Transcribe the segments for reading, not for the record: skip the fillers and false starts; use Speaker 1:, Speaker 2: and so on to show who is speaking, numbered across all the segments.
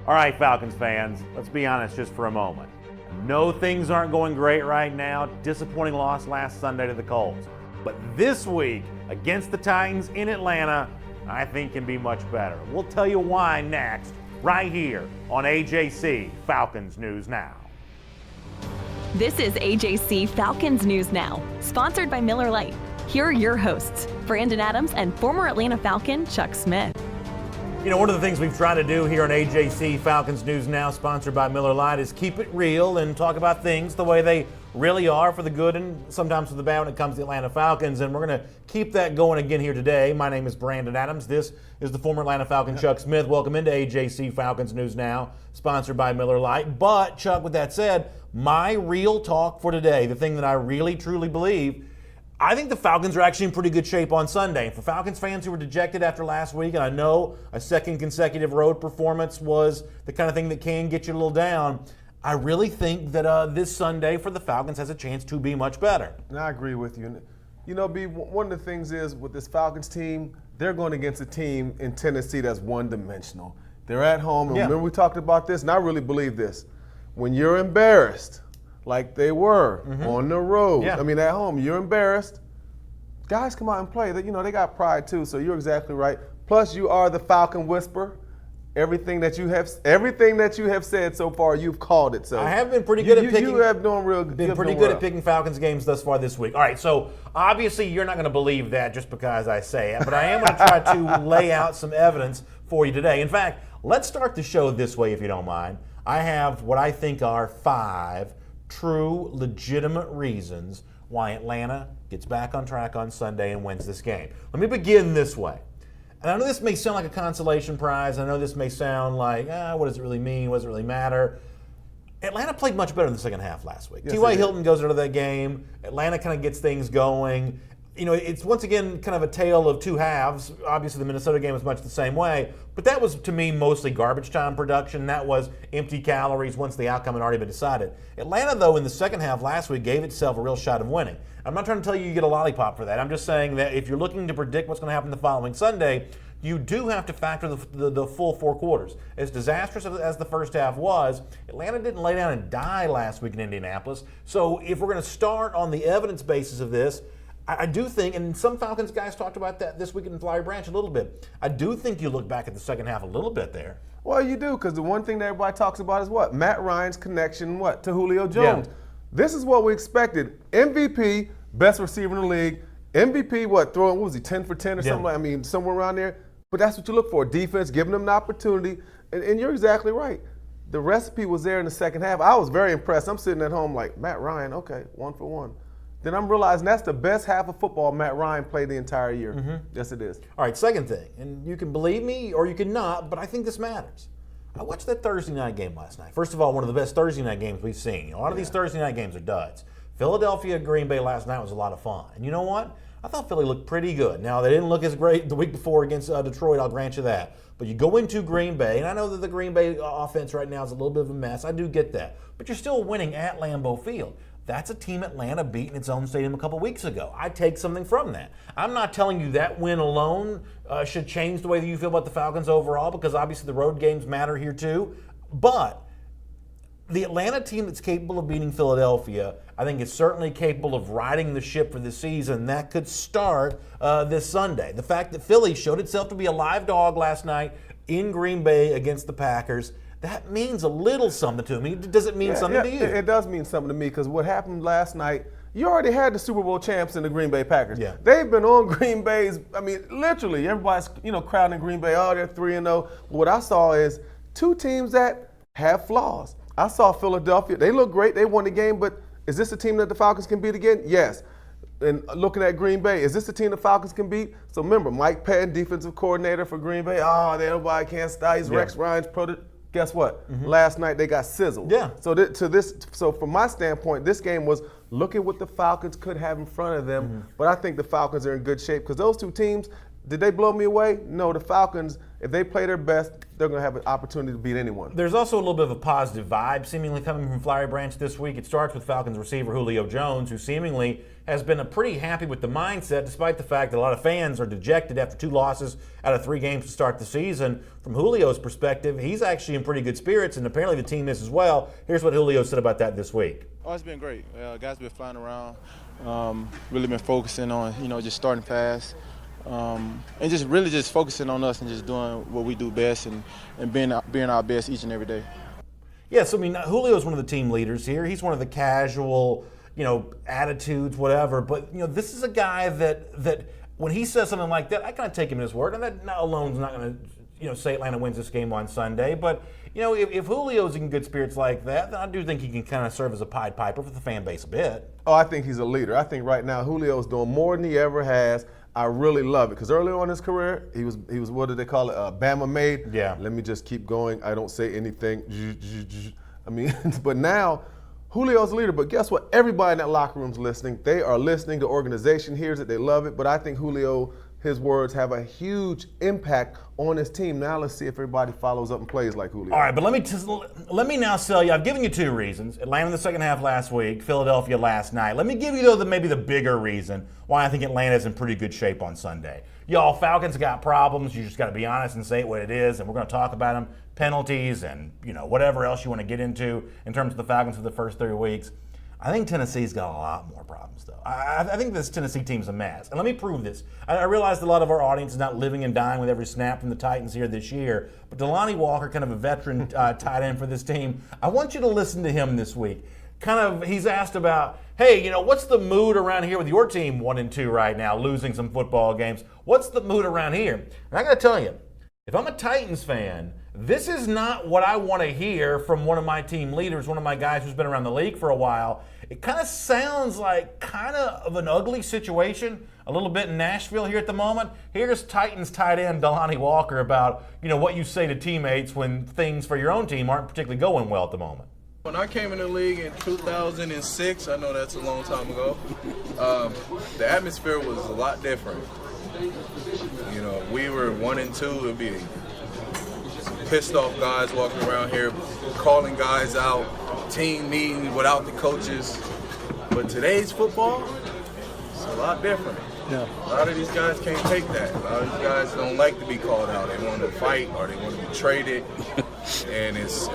Speaker 1: All right, Falcons fans, let's be honest just for a moment. No, things aren't going great right now. Disappointing loss last Sunday to the Colts. But this week, against the Titans in Atlanta, I think can be much better. We'll tell you why next, right here on AJC Falcons News Now.
Speaker 2: This is AJC Falcons News Now, sponsored by Miller Lite. Here are your hosts, Brandon Adams and former Atlanta Falcon Chuck Smith.
Speaker 1: You know, one of the things we've tried to do here on AJC Falcons News Now, sponsored by Miller Lite, is keep it real and talk about things the way they really are, for the good and sometimes for the bad when it comes to the Atlanta Falcons. And we're going to keep that going again here today. My name is Brandon Adams. This is the former Atlanta Falcon Chuck Smith. Welcome into AJC Falcons News Now, sponsored by Miller Lite. But, Chuck, with that said, my real talk for today, the thing that I really truly believe, I think the Falcons are actually in pretty good shape on Sunday. And for Falcons fans who were dejected after last week, and I know a second consecutive road performance was the kind of thing that can get you a little down, I really think that this Sunday for the Falcons has a chance to be much better.
Speaker 3: And I agree with you. You know, B, one of the things is with this Falcons team, they're going against a team in Tennessee that's one-dimensional. They're at home, and remember we talked about this, and I really believe this. When you're embarrassed, like they were on the road. I mean, at home, you're embarrassed. Guys come out and play. They got pride too, so you're exactly right. Plus, you are the Falcon Whisperer. Everything that you have said so far, you've called it. So
Speaker 1: I have been pretty good at picking.
Speaker 3: You have done real good.
Speaker 1: Been pretty good at picking Falcons games thus far this week. All right, so obviously you're not going to believe that just because I say it, but I am going to try to lay out some evidence for you today. In fact, let's start the show this way, if you don't mind. I have what I think are 5 true, legitimate reasons why Atlanta gets back on track on Sunday and wins this game. Let me begin this way. And I know this may sound like a consolation prize. I know this may sound like, what does it really mean? What does it really matter? Atlanta played much better in the second half last week.
Speaker 3: Yes,
Speaker 1: T.Y. Hilton goes out of that game. Atlanta kind of gets things going. You know, it's once again kind of a tale of two halves. Obviously, the Minnesota game was much the same way, but that was, to me, mostly garbage time production. That was empty calories once the outcome had already been decided. Atlanta, though, in the second half last week, gave itself a real shot of winning. I'm not trying to tell you get a lollipop for that. I'm just saying that if you're looking to predict what's going to happen the following Sunday, you do have to factor the full 4 quarters. As disastrous as the first half was, Atlanta didn't lay down and die last week in Indianapolis. So if we're going to start on the evidence basis of this, I do think, and some Falcons guys talked about that this week in Flowery Branch a little bit, I do think you look back at the second half a little bit there.
Speaker 3: Well, you do, because the one thing that everybody talks about is what? Matt Ryan's connection, to Julio Jones. This is what we expected. MVP, best receiver in the league. MVP, throwing, what was he, 10 for 10 or something? I mean, somewhere around there. But that's what you look for. Defense, giving them an opportunity. And you're exactly right. The recipe was there in the second half. I was very impressed. I'm sitting at home like, Matt Ryan, okay, 1 for 1. Then I'm realizing that's the best half of football Matt Ryan played the entire year. Yes, it is.
Speaker 1: All right, second thing, and you can believe me or you can not, but I think this matters. I watched that Thursday night game last night. First of all, one of the best Thursday night games we've seen. A lot of these Thursday night games are duds. Philadelphia, Green Bay last night was a lot of fun. And you know what? I thought Philly looked pretty good. Now, they didn't look as great the week before against Detroit, I'll grant you that. But you go into Green Bay, and I know that the Green Bay offense right now is a little bit of a mess. I do get that. But you're still winning at Lambeau Field. That's a team Atlanta beat in its own stadium a couple weeks ago. I take something from that. I'm not telling you that win alone should change the way that you feel about the Falcons overall, because obviously the road games matter here too. But the Atlanta team that's capable of beating Philadelphia, I think is certainly capable of riding the ship for the season. That could start this Sunday. The fact that Philly showed itself to be a live dog last night in Green Bay against the Packers, that means a little something to me. Does it mean something to you?
Speaker 3: It does mean something to me, because what happened last night, you already had the Super Bowl champs in the Green Bay Packers. They've been on Green Bay's, literally, everybody's, crowding Green Bay, they're 3-0. What I saw is 2 teams that have flaws. I saw Philadelphia. They look great. They won the game, but is this a team that the Falcons can beat again? Yes. And looking at Green Bay, is this a team the Falcons can beat? So remember, Mike Patton, defensive coordinator for Green Bay. Nobody can't stop. He's Rex Ryan's Guess what? Last night they got sizzled. So from my standpoint, this game was look at what the Falcons could have in front of them. But I think the Falcons are in good shape, because those 2 teams, Did they blow me away? No, the Falcons, if they play their best, they're going to have an opportunity to beat anyone.
Speaker 1: There's also a little bit of a positive vibe seemingly coming from Flowery Branch this week. It starts with Falcons receiver Julio Jones, who seemingly has been pretty happy with the mindset, despite the fact that a lot of fans are dejected after 2 losses out of 3 games to start the season. From Julio's perspective, he's actually in pretty good spirits, and apparently the team is as well. Here's what Julio said about that this week.
Speaker 4: Oh, it's been great. Guys been flying around. Really been focusing on, just starting fast. And just focusing on us and just doing what we do best and being our best each and every day.
Speaker 1: Yes, I mean, Julio's one of the team leaders here. He's one of the casual, attitudes, whatever. But, this is a guy that when he says something like that, I kind of take him at his word. And that alone is not going to, say Atlanta wins this game on Sunday. But, if Julio's in good spirits like that, then I do think he can kind of serve as a Pied Piper for the fan base a bit.
Speaker 3: Oh, I think he's a leader. I think right now Julio's doing more than he ever has. I really love it because early on in his career, he was what did they call it? Bama made.
Speaker 1: Yeah.
Speaker 3: Let me just keep going. I don't say anything. I mean, but now Julio's a leader. But guess what? Everybody in that locker room's listening. They are listening. The organization hears it. They love it. But I think Julio, his words have a huge impact on his team. Now let's see if everybody follows up and plays like Julio.
Speaker 1: All right, but let me now sell you. I've given you 2 reasons. Atlanta in the second half last week, Philadelphia last night. Let me give you, though, maybe the bigger reason why I think Atlanta's in pretty good shape on Sunday. Y'all, Falcons got problems. You just got to be honest and say it what it is, and we're going to talk about them. Penalties and, whatever else you want to get into in terms of the Falcons for the first 3 weeks. I think Tennessee's got a lot more problems, though. I think this Tennessee team's a mess. And let me prove this. I realize a lot of our audience is not living and dying with every snap from the Titans here this year, but Delanie Walker, kind of a veteran tight end for this team, I want you to listen to him this week. He's asked about, hey, what's the mood around here with your team 1-2 right now, losing some football games? What's the mood around here? And I got to tell you, if I'm a Titans fan, this is not what I want to hear from one of my team leaders, one of my guys who's been around the league for a while. It kind of sounds like kind of an ugly situation, a little bit in Nashville here at the moment. Here's Titans tight end Delanie Walker about, what you say to teammates when things for your own team aren't particularly going well at the moment.
Speaker 5: When I came in the league in 2006, I know that's a long time ago, the atmosphere was a lot different. We were 1-2, it would be pissed off guys walking around here, calling guys out, team meeting without the coaches. But today's football, it's a lot different.
Speaker 6: Yeah.
Speaker 5: A lot of these guys can't take that. A lot of these guys don't like to be called out. They want to fight or they want to be traded. And it's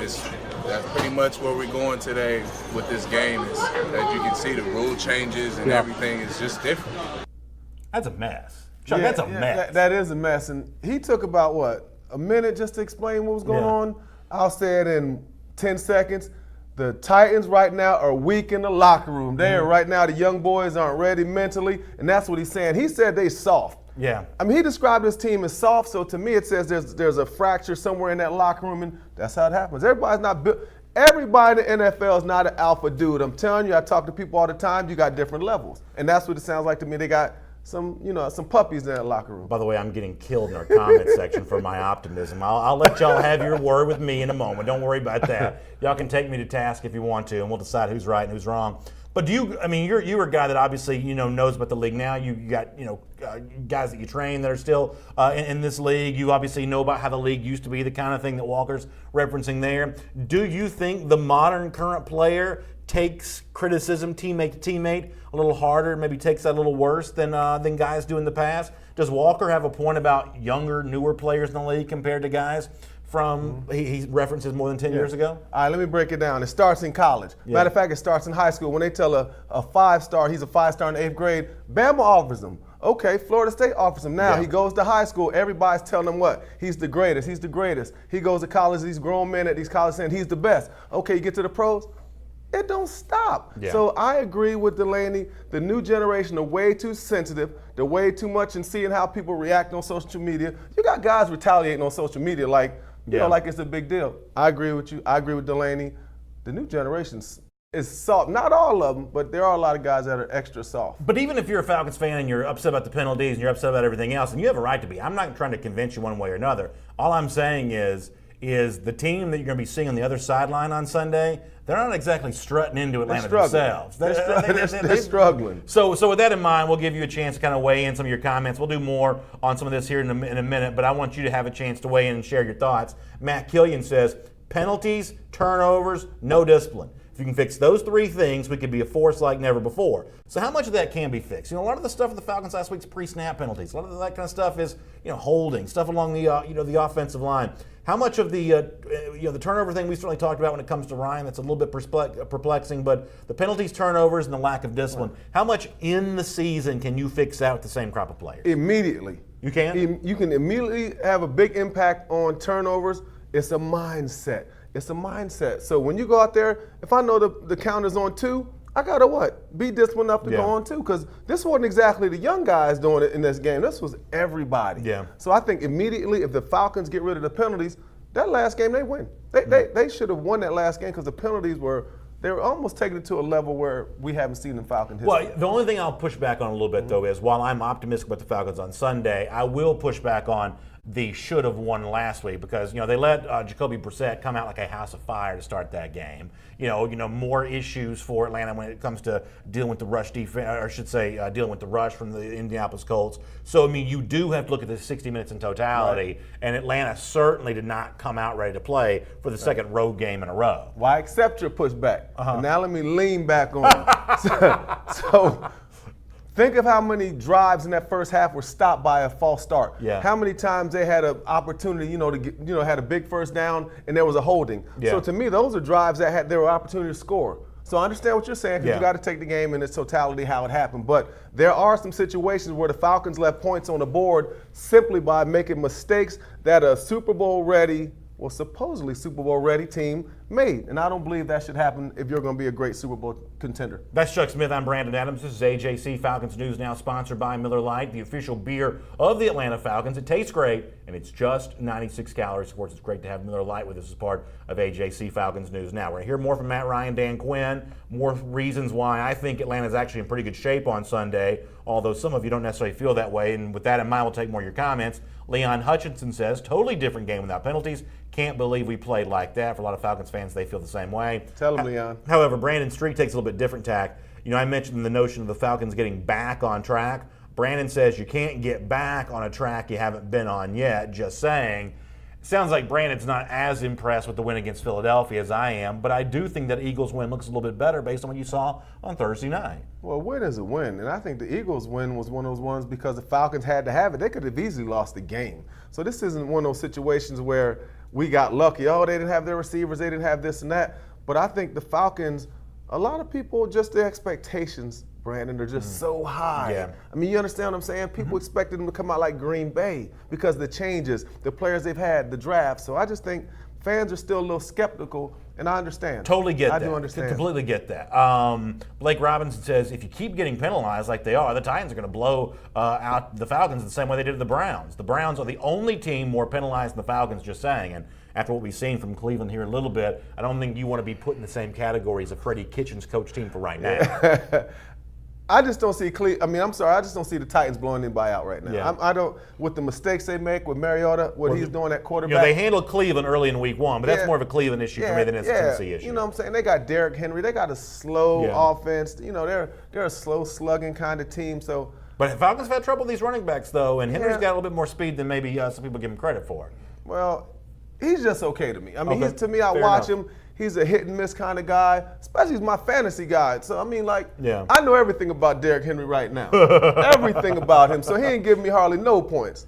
Speaker 5: that's pretty much where we're going today with this game. Is as you can see, the rule changes and everything is just different.
Speaker 1: That's a mess. Chuck, that's a mess.
Speaker 3: That is a mess. And he took about, a minute just to explain what was going on? I'll say it in 10 seconds. The Titans right now are weak in the locker room. Right now, the young boys aren't ready mentally, and that's what he's saying. He said they soft.
Speaker 1: Yeah.
Speaker 3: I mean, he described his team as soft, so to me it says there's a fracture somewhere in that locker room, and that's how it happens. Everybody's not built. Everybody in the NFL is not an alpha dude. I'm telling you, I talk to people all the time. You got different levels, and that's what it sounds like to me. They got some puppies in that locker room.
Speaker 1: By the way, I'm getting killed in our comment section for my optimism. I'll let y'all have your word with me in a moment. Don't worry about that. Y'all can take me to task if you want to, and we'll decide who's right and who's wrong. But you're a guy that obviously knows about the league now. You got guys that you train that are still in this league. You obviously know about how the league used to be, the kind of thing that Walker's referencing there. Do you think the modern current player takes criticism teammate to teammate a little harder, maybe takes that a little worse than guys do in the past? Does Walker have a point about younger, newer players in the league compared to guys from he references more than 10 years ago?
Speaker 3: All right, let me break it down. It starts in college. Matter of fact, it starts in high school. When they tell a 5-star, he's a 5-star in the 8th grade, Bama offers him. Okay, Florida State offers him. Now he goes to high school. Everybody's telling him what? He's the greatest. He's the greatest. He goes to college. These grown men at these colleges saying he's the best. Okay, you get to the pros. It don't stop.
Speaker 1: Yeah.
Speaker 3: So I agree with Delanie. The new generation are way too sensitive. They're way too much in seeing how people react on social media. You got guys retaliating on social media like it's a big deal. I agree with you. I agree with Delanie. The new generation is soft. Not all of them, but there are a lot of guys that are extra soft.
Speaker 1: But even if you're a Falcons fan and you're upset about the penalties and you're upset about everything else, and you have a right to be, I'm not trying to convince you one way or another. All I'm saying is the team that you're going to be seeing on the other sideline on Sunday, they're not exactly strutting into Atlanta
Speaker 3: They're
Speaker 1: themselves.
Speaker 3: They're struggling.
Speaker 1: So with that in mind, we'll give you a chance to kind of weigh in some of your comments. We'll do more on some of this here in a minute, but I want you to have a chance to weigh in and share your thoughts. Matt Killian says, penalties, turnovers, no discipline. If you can fix those three things, we could be a force like never before. So how much of that can be fixed? A lot of the stuff with the Falcons last week's pre-snap penalties. A lot of that kind of stuff is, holding, stuff along the, the offensive line. How much of the, the turnover thing we certainly talked about when it comes to Ryan, that's a little bit perplexing, but the penalties, turnovers, and the lack of discipline, how much in the season can you fix out with the same crop of players? Immediately. You can?
Speaker 3: You can immediately have a big impact on turnovers. It's a mindset. It's a mindset. So when you go out there, if I know the count is on 2, I got to what? Be disciplined enough to go on 2. Because this wasn't exactly the young guys doing it in this game. This was everybody.
Speaker 1: Yeah.
Speaker 3: So I think immediately if the Falcons get rid of the penalties, that last game they win. They should have won that last game because the penalties were almost taking it to a level where we haven't seen in Falcon history.
Speaker 1: Well, the only thing I'll push back on a little bit, though, is while I'm optimistic about the Falcons on Sunday, I will push back on the should have won last week because they let Jacoby Brissett come out like a house of fire to start that game. More issues for Atlanta when it comes to dealing with the rush defense, or I should say dealing with the rush from the Indianapolis Colts. So you do have to look at the 60 minutes in totality, right. And Atlanta certainly did not come out ready to play for the second road game in a row.
Speaker 3: Well, I accept your pushback. Now let me lean back on you. So think of how many drives in that first half were stopped by a false start.
Speaker 1: Yeah.
Speaker 3: How many times they had an opportunity, to get, had a big first down and there was a holding.
Speaker 1: Yeah.
Speaker 3: So to me, those are drives that there were opportunity to score. So I understand what you're saying because you got to take the game in its totality, how it happened. But there are some situations where the Falcons left points on the board simply by making mistakes that a Super Bowl ready, supposedly Super Bowl ready team made. And I don't believe that should happen if you're going to be a great Super Bowl contender.
Speaker 1: That's Chuck Smith. I'm Brandon Adams. This is AJC Falcons News Now, sponsored by Miller Lite, the official beer of the Atlanta Falcons. It tastes great, and it's just 96 calories. Of course, it's great to have Miller Lite with us as part of AJC Falcons News Now. We're going to hear more from Matt Ryan, Dan Quinn, more reasons why I think Atlanta's actually in pretty good shape on Sunday, although some of you don't necessarily feel that way. And with that in mind, we'll take more of your comments. Leon Hutchinson says, totally different game without penalties. Can't believe we played like that. For a lot of Falcons fans, they feel the same way.
Speaker 3: Tell them, Leon.
Speaker 1: However, Brandon Street takes a little bit different tack. I mentioned the notion of the Falcons getting back on track. Brandon says you can't get back on a track you haven't been on yet, just saying. Sounds like Brandon's not as impressed with the win against Philadelphia as I am, but I do think that Eagles win looks a little bit better based on what you saw on Thursday night.
Speaker 3: Well, a win is a win, and I think the Eagles win was one of those ones because the Falcons had to have it. They could have easily lost the game. So this isn't one of those situations where we got lucky. Oh, they didn't have their receivers, they didn't have this and that. But I think the Falcons, a lot of people, just their expectations, Brandon, are just so high.
Speaker 1: Yeah.
Speaker 3: I mean, you understand what I'm saying? People expected them to come out like Green Bay because of the changes, the players they've had, the draft. So I just think fans are still a little skeptical, and I understand.
Speaker 1: Totally get that.
Speaker 3: I do understand.
Speaker 1: Completely get that. Blake Robinson says if you keep getting penalized like they are, the Titans are going to blow out the Falcons the same way they did the Browns. The Browns are the only team more penalized than the Falcons, just saying. And after what we've seen from Cleveland here a little bit, I don't think you want to be put in the same category as a Freddie Kitchens coach team for right now.
Speaker 3: I just don't see I just don't see the Titans blowing anybody out right now.
Speaker 1: Yeah.
Speaker 3: I don't, with the mistakes they make with Mariota, he's doing at quarterback.
Speaker 1: They handled Cleveland early in week 1, but that's more of a Cleveland issue for me than it's a Tennessee issue.
Speaker 3: You know what I'm saying? They got Derrick Henry. They got a slow offense. They're a slow slugging kind of team. So,
Speaker 1: but Falcons have had trouble with these running backs though, and Henry's got a little bit more speed than maybe some people give him credit for.
Speaker 3: Well, he's just okay to me. I mean, I watch him. He's a hit and miss kind of guy, especially he's my fantasy guy. So, I mean, I know everything about Derrick Henry right now. Everything about him. So he ain't giving me hardly no points.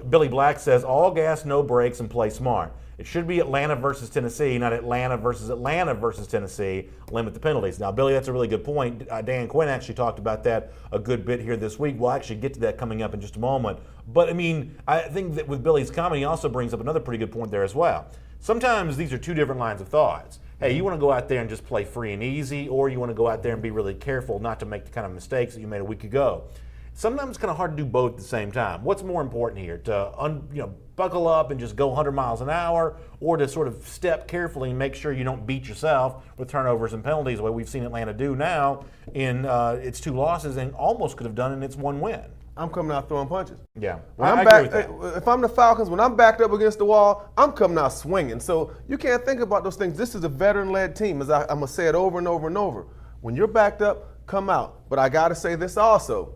Speaker 1: Billy Black says, all gas, no brakes, and play smart. It should be Atlanta versus Tennessee, not Atlanta versus Tennessee. Limit the penalties. Now, Billy, that's a really good point. Dan Quinn actually talked about that a good bit here this week. We'll actually get to that coming up in just a moment. But, I mean, I think that with Billy's comment, he also brings up another pretty good point there as well. Sometimes these are two different lines of thoughts. Hey, you want to go out there and just play free and easy, or you want to go out there and be really careful not to make the kind of mistakes that you made a week ago. Sometimes it's kind of hard to do both at the same time. What's more important here, to buckle up and just go 100 miles an hour, or to sort of step carefully and make sure you don't beat yourself with turnovers and penalties, the way we've seen Atlanta do now in its 2 losses and almost could have done in its 1 win?
Speaker 3: I'm coming out throwing punches.
Speaker 1: Yeah,
Speaker 3: When
Speaker 1: I
Speaker 3: I'm
Speaker 1: agree
Speaker 3: back,
Speaker 1: with that.
Speaker 3: if I'm the Falcons, when I'm backed up against the wall, I'm coming out swinging. So you can't think about those things. This is a veteran-led team. As I'm going to say it over and over and over. When you're backed up, come out. But I got to say this also.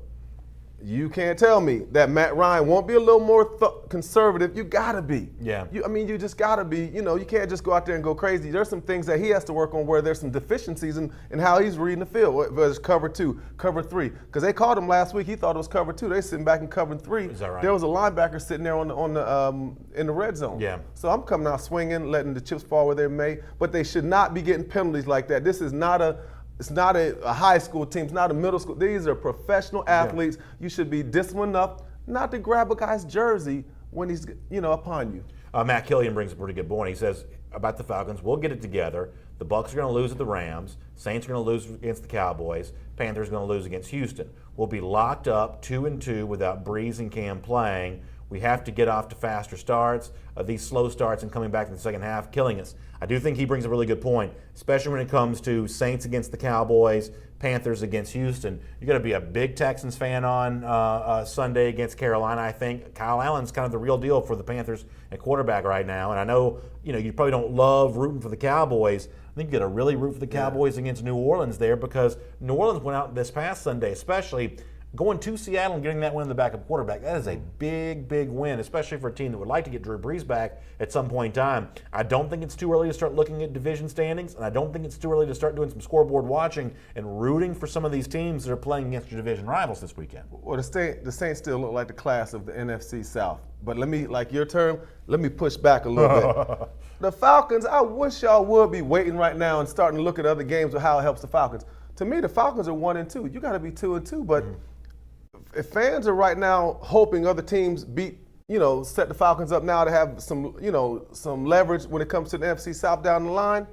Speaker 3: You can't tell me that Matt Ryan won't be a little more conservative. You got to be.
Speaker 1: Yeah.
Speaker 3: You just got to be. You can't just go out there and go crazy. There's some things that he has to work on where there's some deficiencies in how he's reading the field. Whether it's cover 2, cover 3. Because they called him last week. He thought it was cover 2. They sitting back in cover 3.
Speaker 1: Is that right?
Speaker 3: There was a linebacker sitting there in the red zone.
Speaker 1: Yeah.
Speaker 3: So I'm coming out swinging, letting the chips fall where they may. But they should not be getting penalties like that. This is not a high school team. It's not a middle school. These are professional athletes. Yeah. You should be disciplined enough not to grab a guy's jersey when he's upon you.
Speaker 1: Matt Killian brings a pretty good point. He says about the Falcons, we'll get it together. The Bucs are going to lose at the Rams. Saints are going to lose against the Cowboys. Panthers are going to lose against Houston. We'll be locked up 2-2 without Breeze and Cam playing. We have to get off to faster starts. These slow starts and coming back in the second half, killing us. I do think he brings a really good point, especially when it comes to Saints against the Cowboys, Panthers against Houston. You got to be a big Texans fan on Sunday against Carolina. I think Kyle Allen's kind of the real deal for the Panthers at quarterback right now. And I know you probably don't love rooting for the Cowboys. I think you got to really root for the Cowboys against New Orleans there, because New Orleans went out this past Sunday, especially going to Seattle and getting that win in the backup quarterback. That is a big, big win, especially for a team that would like to get Drew Brees back at some point in time. I don't think it's too early to start looking at division standings, and I don't think it's too early to start doing some scoreboard watching and rooting for some of these teams that are playing against your division rivals this weekend.
Speaker 3: Well, the Saints still look like the class of the NFC South. But let me, like your term, let me push back a little bit. The Falcons, I wish y'all would be waiting right now and starting to look at other games of how it helps the Falcons. To me, the Falcons are 1-2. You got to be 2-2, but if fans are right now hoping other teams beat, set the Falcons up now to have some leverage when it comes to the NFC South down the line,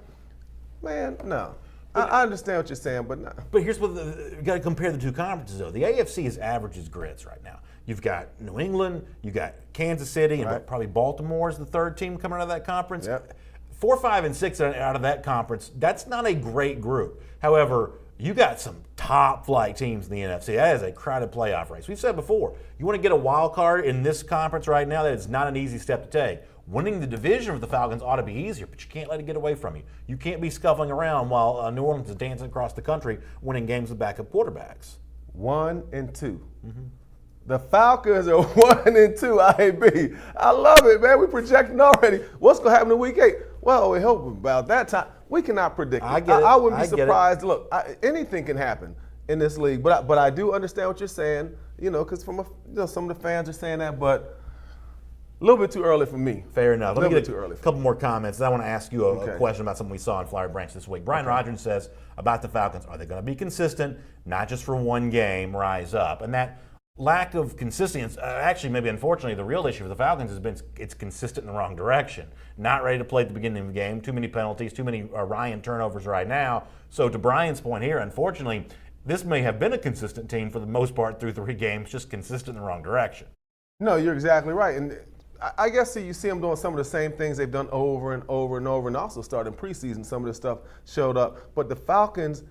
Speaker 3: man, no. I understand what you're saying, but no.
Speaker 1: But here's what you got to compare the two conferences, though. The AFC is average as grits right now. You've got New England, you got Kansas City, and probably Baltimore is the third team coming out of that conference.
Speaker 3: Yep.
Speaker 1: 4, 5, and 6 out of that conference. That's not a great group. However, you got some top flight teams in the NFC. That is a crowded playoff race. We've said before, you want to get a wild card in this conference right now, that is not an easy step to take. Winning the division for the Falcons ought to be easier, but you can't let it get away from you. You can't be scuffling around while New Orleans is dancing across the country winning games with backup quarterbacks.
Speaker 3: 1-2. The Falcons are 1-2 IAB. I love it, man. We're projecting already. What's going to happen in week 8? Well, we hope about that time. We cannot predict it. I wouldn't be surprised. Look, anything can happen in this league, but I do understand what you're saying, because some of the fans are saying that, but a little bit too early for me.
Speaker 1: Fair enough. Let me get
Speaker 3: too early.
Speaker 1: A couple more comments. I want to ask you a question about something we saw in Flower Branch this week. Brian Rogers says about the Falcons, are they going to be consistent, not just for one game, rise up? And that lack of consistency, actually maybe unfortunately the real issue for the Falcons has been it's consistent in the wrong direction. Not ready to play at the beginning of the game, too many penalties, too many Ryan turnovers right now. So to Brian's point here, unfortunately, this may have been a consistent team for the most part through 3 games, just consistent in the wrong direction.
Speaker 3: No, you're exactly right. And I guess you see them doing some of the same things they've done over and over and over, and also starting preseason, some of this stuff showed up. But the Falcons,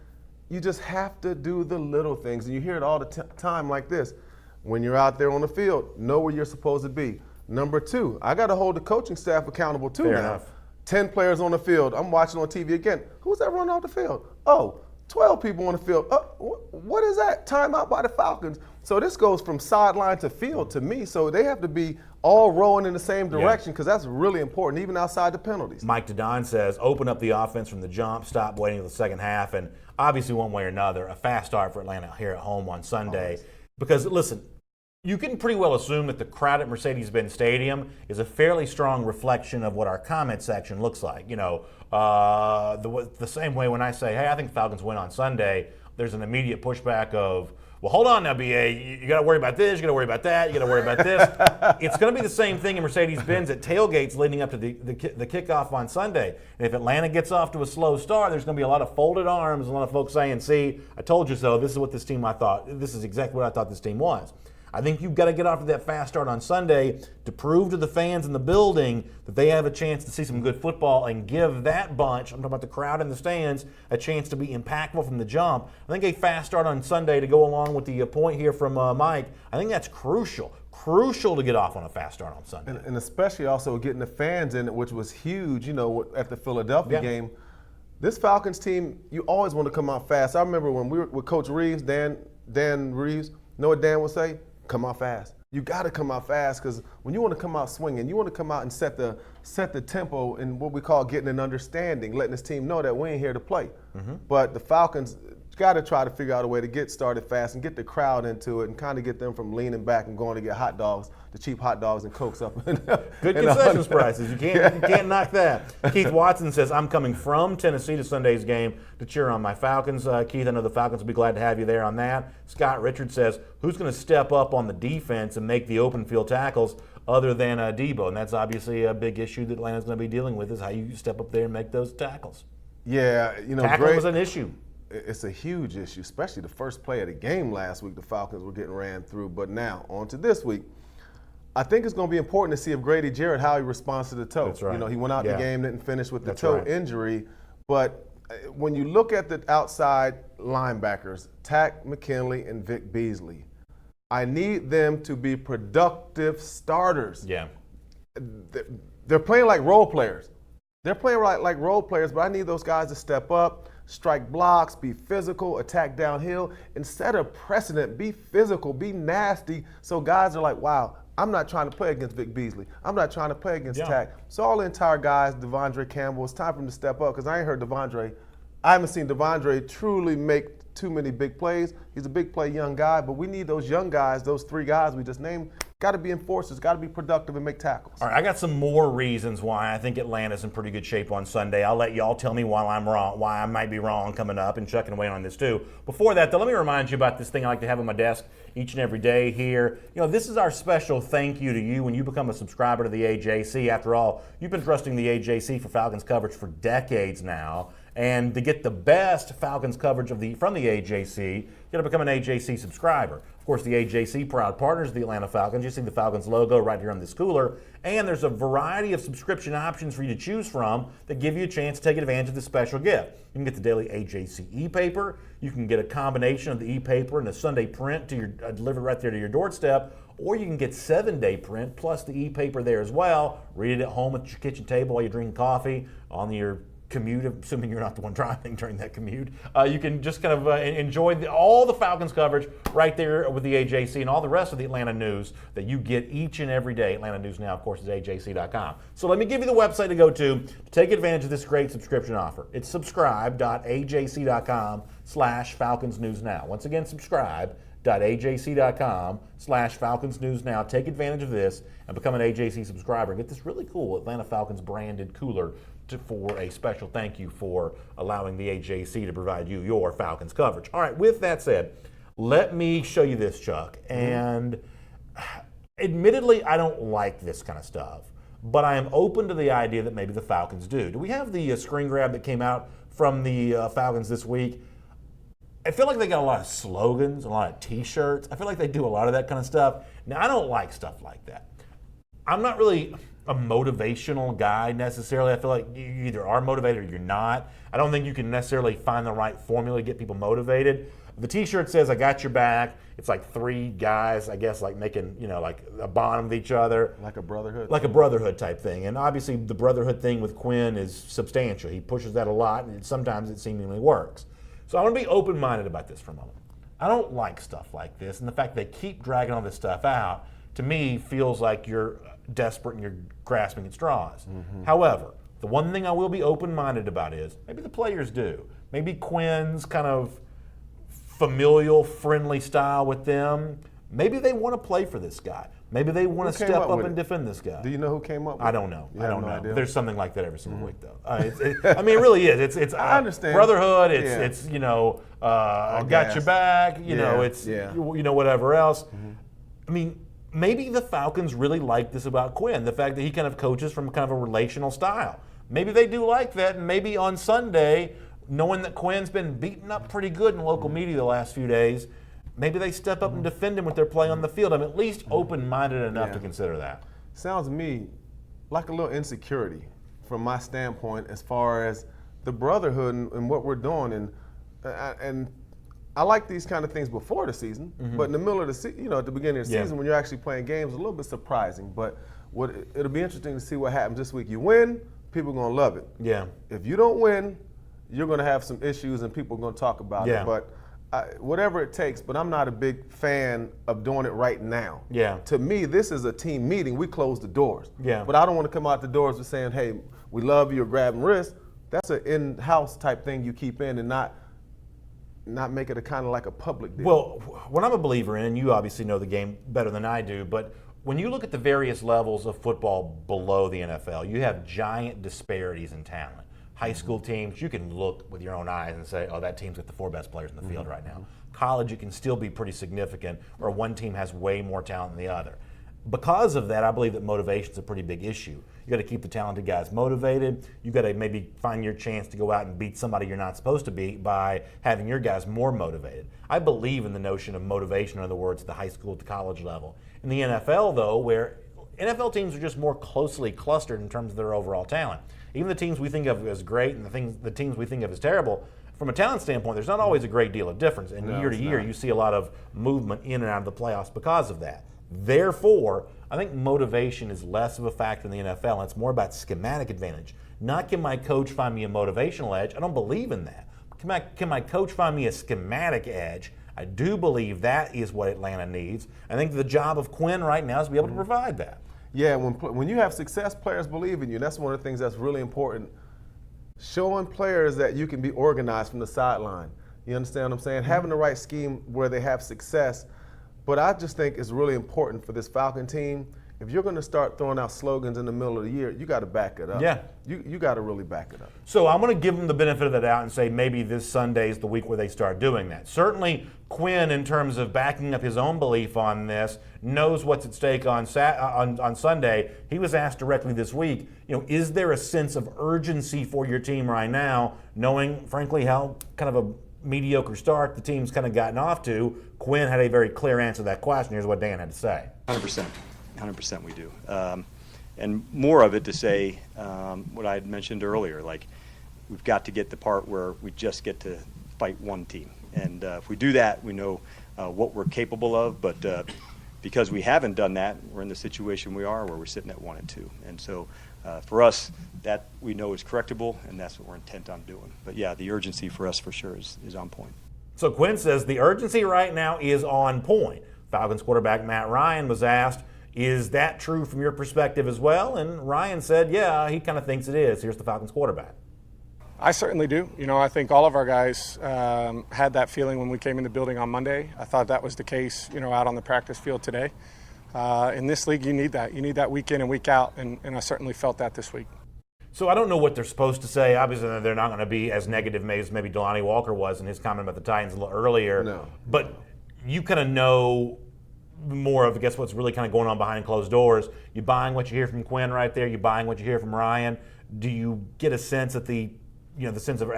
Speaker 3: you just have to do the little things. And you hear it all the time like this. When you're out there on the field, know where you're supposed to be. Number 2, I got to hold the coaching staff accountable too.
Speaker 1: Fair
Speaker 3: now.
Speaker 1: enough.
Speaker 3: 10 players on the field. I'm watching on TV again. Who's that running off the field? Oh, 12 people on the field. What is that? Timeout by the Falcons. So this goes from sideline to field to me. So they have to be all rowing in the same direction, because that's really important, even outside the penalties.
Speaker 1: Mike Dedon says, open up the offense from the jump, stop waiting until the second half, and obviously one way or another, a fast start for Atlanta here at home on Sunday. Because, listen, you can pretty well assume that the crowd at Mercedes-Benz Stadium is a fairly strong reflection of what our comment section looks like. The same way when I say, hey, I think the Falcons win on Sunday, there's an immediate pushback of, well, hold on now, BA. You got to worry about this. You got to worry about that. You got to worry about this. It's going to be the same thing in Mercedes-Benz at tailgates leading up to the kickoff on Sunday. And if Atlanta gets off to a slow start, there's going to be a lot of folded arms, a lot of folks saying, see, I told you so. This is what this team I thought. This is exactly what I thought this team was. I think you've got to get off to that fast start on Sunday to prove to the fans in the building that they have a chance to see some good football and give that bunch, I'm talking about the crowd in the stands, a chance to be impactful from the jump. I think a fast start on Sunday, to go along with the point here from Mike, I think that's crucial. Crucial to get off on a fast start on Sunday.
Speaker 3: And especially also getting the fans in it, which was huge, at the Philadelphia game. This Falcons team, you always want to come out fast. I remember when we were with Coach Reeves, Dan Reeves, you know what Dan would say? Come out fast. You got to come out fast, because when you want to come out swinging, you want to come out and set the tempo in what we call getting an understanding, letting this team know that we ain't here to play. But the Falcons got to try to figure out a way to get started fast and get the crowd into it and kind of get them from leaning back and going to get hot dogs, the cheap hot dogs and Cokes up.
Speaker 1: Good concessions prices. You can't knock that. Keith Watson says, I'm coming from Tennessee to Sunday's game to cheer on my Falcons. Keith, I know the Falcons will be glad to have you there on that. Scott Richards says, who's going to step up on the defense and make the open field tackles other than Debo? And that's obviously a big issue that Atlanta's going to be dealing with, is how you step up there and make those tackles.
Speaker 3: Yeah,
Speaker 1: tackling was an issue.
Speaker 3: It's a huge issue, especially the first play of the game last week. The Falcons were getting ran through. But now, on to this week. I think it's going to be important to see if Grady Jarrett, how he responds to the toe.
Speaker 1: That's right.
Speaker 3: He went out the game, didn't finish with the
Speaker 1: That's
Speaker 3: toe
Speaker 1: right.
Speaker 3: injury. But when you look at the outside linebackers, Tack McKinley and Vic Beasley, I need them to be productive starters.
Speaker 1: Yeah.
Speaker 3: They're playing like role players. They're playing like role players, but I need those guys to step up, strike blocks, be physical, attack downhill. Instead of pressing it, be physical, be nasty, so guys are like, wow, I'm not trying to play against Vic Beasley. I'm not trying to play against Tack. So all the entire guys, Devondre Campbell, it's time for him to step up, because I haven't seen Devondre truly make too many big plays. He's a big play young guy, but we need those young guys, those three guys we just named, got to be enforcers, got to be productive and make tackles.
Speaker 1: All right, I got some more reasons why I think Atlanta's in pretty good shape on Sunday. I'll let y'all tell me why I'm wrong, why I might be wrong coming up, and Chuck can weigh in on this too. Before that, though, let me remind you about this thing I like to have on my desk each and every day here. This is our special thank you to you when you become a subscriber to the AJC. After all, you've been trusting the AJC for Falcons coverage for decades now. And to get the best Falcons coverage from the AJC, you got to become an AJC subscriber. Of course, the AJC, proud partners of the Atlanta Falcons. You see the Falcons logo right here on this cooler. And there's a variety of subscription options for you to choose from that give you a chance to take advantage of this special gift. You can get the daily AJC e-paper. You can get a combination of the e-paper and the Sunday print delivered right there to your doorstep. Or you can get 7-day print plus the e-paper there as well. Read it at home at your kitchen table while you're drinking coffee, on your commute, assuming you're not the one driving during that commute. You can just kind of enjoy all the Falcons coverage right there with the AJC and all the rest of the Atlanta news that you get each and every day. Atlanta News Now, of course, is AJC.com. So let me give you the website to go to take advantage of this great subscription offer. It's subscribe.ajc.com/Falcons News Now. Once again, subscribe.ajc.com/Falcons News Now. Take advantage of this and become an AJC subscriber and get this really cool Atlanta Falcons branded cooler for a special thank you for allowing the AJC to provide you your Falcons coverage. All right, with that said, let me show you this, Chuck. And admittedly, I don't like this kind of stuff, but I am open to the idea that maybe the Falcons do. Do we have the screen grab that came out from the Falcons this week? I feel like they got a lot of slogans, a lot of T-shirts. I feel like they do a lot of that kind of stuff. Now, I don't like stuff like that. I'm not really a motivational guy necessarily. I feel like you either are motivated or you're not. I don't think you can necessarily find the right formula to get people motivated. The T-shirt says, I got your back. It's like three guys, I guess, like making, like a bond with each other.
Speaker 3: Like a brotherhood.
Speaker 1: Like a brotherhood type thing. And obviously the brotherhood thing with Quinn is substantial. He pushes that a lot, and sometimes it seemingly works. So I want to be open-minded about this for a moment. I don't like stuff like this, and the fact they keep dragging all this stuff out, to me, feels like you're desperate and you're grasping at straws. However, the one thing I will be open-minded about is maybe the players do. Maybe Quinn's kind of familial, friendly style with them, maybe they want to play for this guy. Maybe they want to step up and defend this guy.
Speaker 3: Do you know who came up with
Speaker 1: it? I don't know. I don't know.
Speaker 3: Idea?
Speaker 1: There's something like that every single week, though. I mean, it really is. It's
Speaker 3: I understand.
Speaker 1: Brotherhood. It's I got your back. It's whatever else. I mean, maybe the Falcons really like this about Quinn, the fact that he kind of coaches from kind of a relational style. Maybe they do like that, and maybe on Sunday, knowing that Quinn's been beaten up pretty good in local media the last few days, maybe they step up and defend him with their play on the field. I'm at least open-minded enough to consider that.
Speaker 3: Sounds to me like a little insecurity from my standpoint as far as the brotherhood and what we're doing. And I like these kind of things before the season, but in the middle of the season, at the beginning of the season when you're actually playing games, it's a little bit surprising. But it'll be interesting to see what happens this week. You win, people are going to love it.
Speaker 1: Yeah.
Speaker 3: If you don't win, you're going to have some issues and people are going to talk about it. But whatever it takes, but I'm not a big fan of doing it right now.
Speaker 1: Yeah.
Speaker 3: To me, this is a team meeting. We close the doors.
Speaker 1: Yeah.
Speaker 3: But I don't want to come out the doors with saying, hey, we love you or grabbing wrists. That's an in-house type thing you keep in and not make it a kind of like a public deal.
Speaker 1: Well, what I'm a believer in, and you obviously know the game better than I do, but when you look at the various levels of football below the NFL, you have giant disparities in talent. High school teams, you can look with your own eyes and say, oh, that team's got the 4 best players in the field right now. College, it can still be pretty significant, where one team has way more talent than the other. Because of that, I believe that motivation is a pretty big issue. You got to keep the talented guys motivated. You got to maybe find your chance to go out and beat somebody you're not supposed to beat by having your guys more motivated. I believe in the notion of motivation, in other words, at the high school to college level. In the NFL, though, where NFL teams are just more closely clustered in terms of their overall talent. Even the teams we think of as great and the teams we think of as terrible, from a talent standpoint, there's not always a great deal of difference. And year to year, you see a lot of movement in and out of the playoffs because of that. Therefore, I think motivation is less of a factor in the NFL, and it's more about schematic advantage. Not can my coach find me a motivational edge? I don't believe in that. Can my coach find me a schematic edge? I do believe that is what Atlanta needs. I think the job of Quinn right now is to be able to provide that.
Speaker 3: Yeah, when you have success, players believe in you. That's one of the things that's really important. Showing players that you can be organized from the sideline. You understand what I'm saying? Having the right scheme where they have success. But I just think it's really important for this Falcon team. If you're going to start throwing out slogans in the middle of the year, you got to back it up.
Speaker 1: Yeah.
Speaker 3: You got to really back it up.
Speaker 1: So I'm going to give them the benefit of the doubt and say maybe this Sunday is the week where they start doing that. Certainly Quinn, in terms of backing up his own belief on this, knows what's at stake on Sunday. He was asked directly this week, is there a sense of urgency for your team right now, knowing, frankly, how kind of a mediocre start the team's kind of gotten off to? Quinn had a very clear answer to that question. Here's what Dan had to say.
Speaker 6: 100% we do. And more of it to say what I had mentioned earlier, like we've got to get the part where we just get to fight one team. And if we do that, we know what we're capable of. But because we haven't done that, we're in the situation we are where we're sitting at 1-2. And so for us, that we know is correctable, and that's what we're intent on doing. But yeah, the urgency for us for sure is on point.
Speaker 1: So Quinn says the urgency right now is on point. Falcons quarterback Matt Ryan was asked, is that true from your perspective as well? And Ryan said, yeah, he kind of thinks it is. Here's the Falcons quarterback.
Speaker 7: I certainly do. I think all of our guys had that feeling when we came in the building on Monday. I thought that was the case, out on the practice field today. In this league, you need that. You need that week in and week out, and I certainly felt that this week.
Speaker 1: So I don't know what they're supposed to say. Obviously, they're not going to be as negative as maybe Delanie Walker was in his comment about the Titans a little earlier.
Speaker 3: No.
Speaker 1: But you kind of know more of, I guess, what's really kind of going on behind closed doors. You buying what you hear from Quinn right there? You buying what you hear from Ryan? Do you get a sense that the sense of,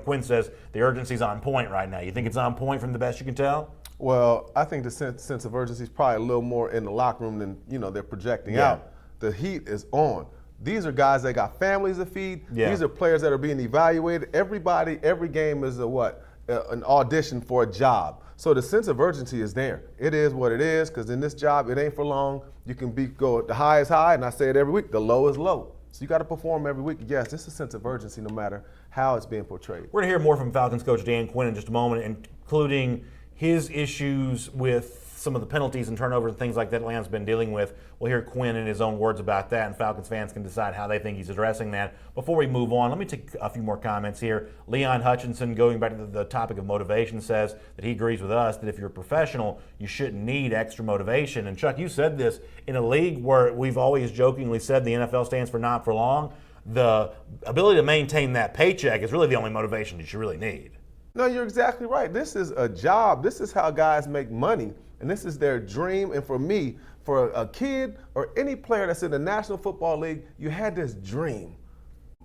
Speaker 1: Quinn says the urgency's on point right now. You think it's on point from the best you can tell?
Speaker 3: Well, I think the sense of urgency is probably a little more in the locker room than, they're projecting out. The heat is on. These are guys that got families to feed.
Speaker 1: Yeah.
Speaker 3: These are players that are being evaluated. Everybody, every game is an audition for a job. So the sense of urgency is there. It is what it is, because in this job, it ain't for long. You can go, the high is high, and I say it every week, the low is low. So you got to perform every week. Yes, there's a sense of urgency no matter how it's being portrayed.
Speaker 1: We're going to hear more from Falcons coach Dan Quinn in just a moment, including his issues with some of the penalties and turnovers and things like that Atlanta's been dealing with. We'll hear Quinn in his own words about that, and Falcons fans can decide how they think he's addressing that. Before we move on, let me take a few more comments here. Leon Hutchinson, going back to the topic of motivation, says that he agrees with us that if you're a professional, you shouldn't need extra motivation. And Chuck, you said this, in a league where we've always jokingly said the NFL stands for not for long, the ability to maintain that paycheck is really the only motivation that you really need.
Speaker 3: No, you're exactly right. This is a job. This is how guys make money, and this is their dream. And for me, for a kid or any player that's in the National Football League, you had this dream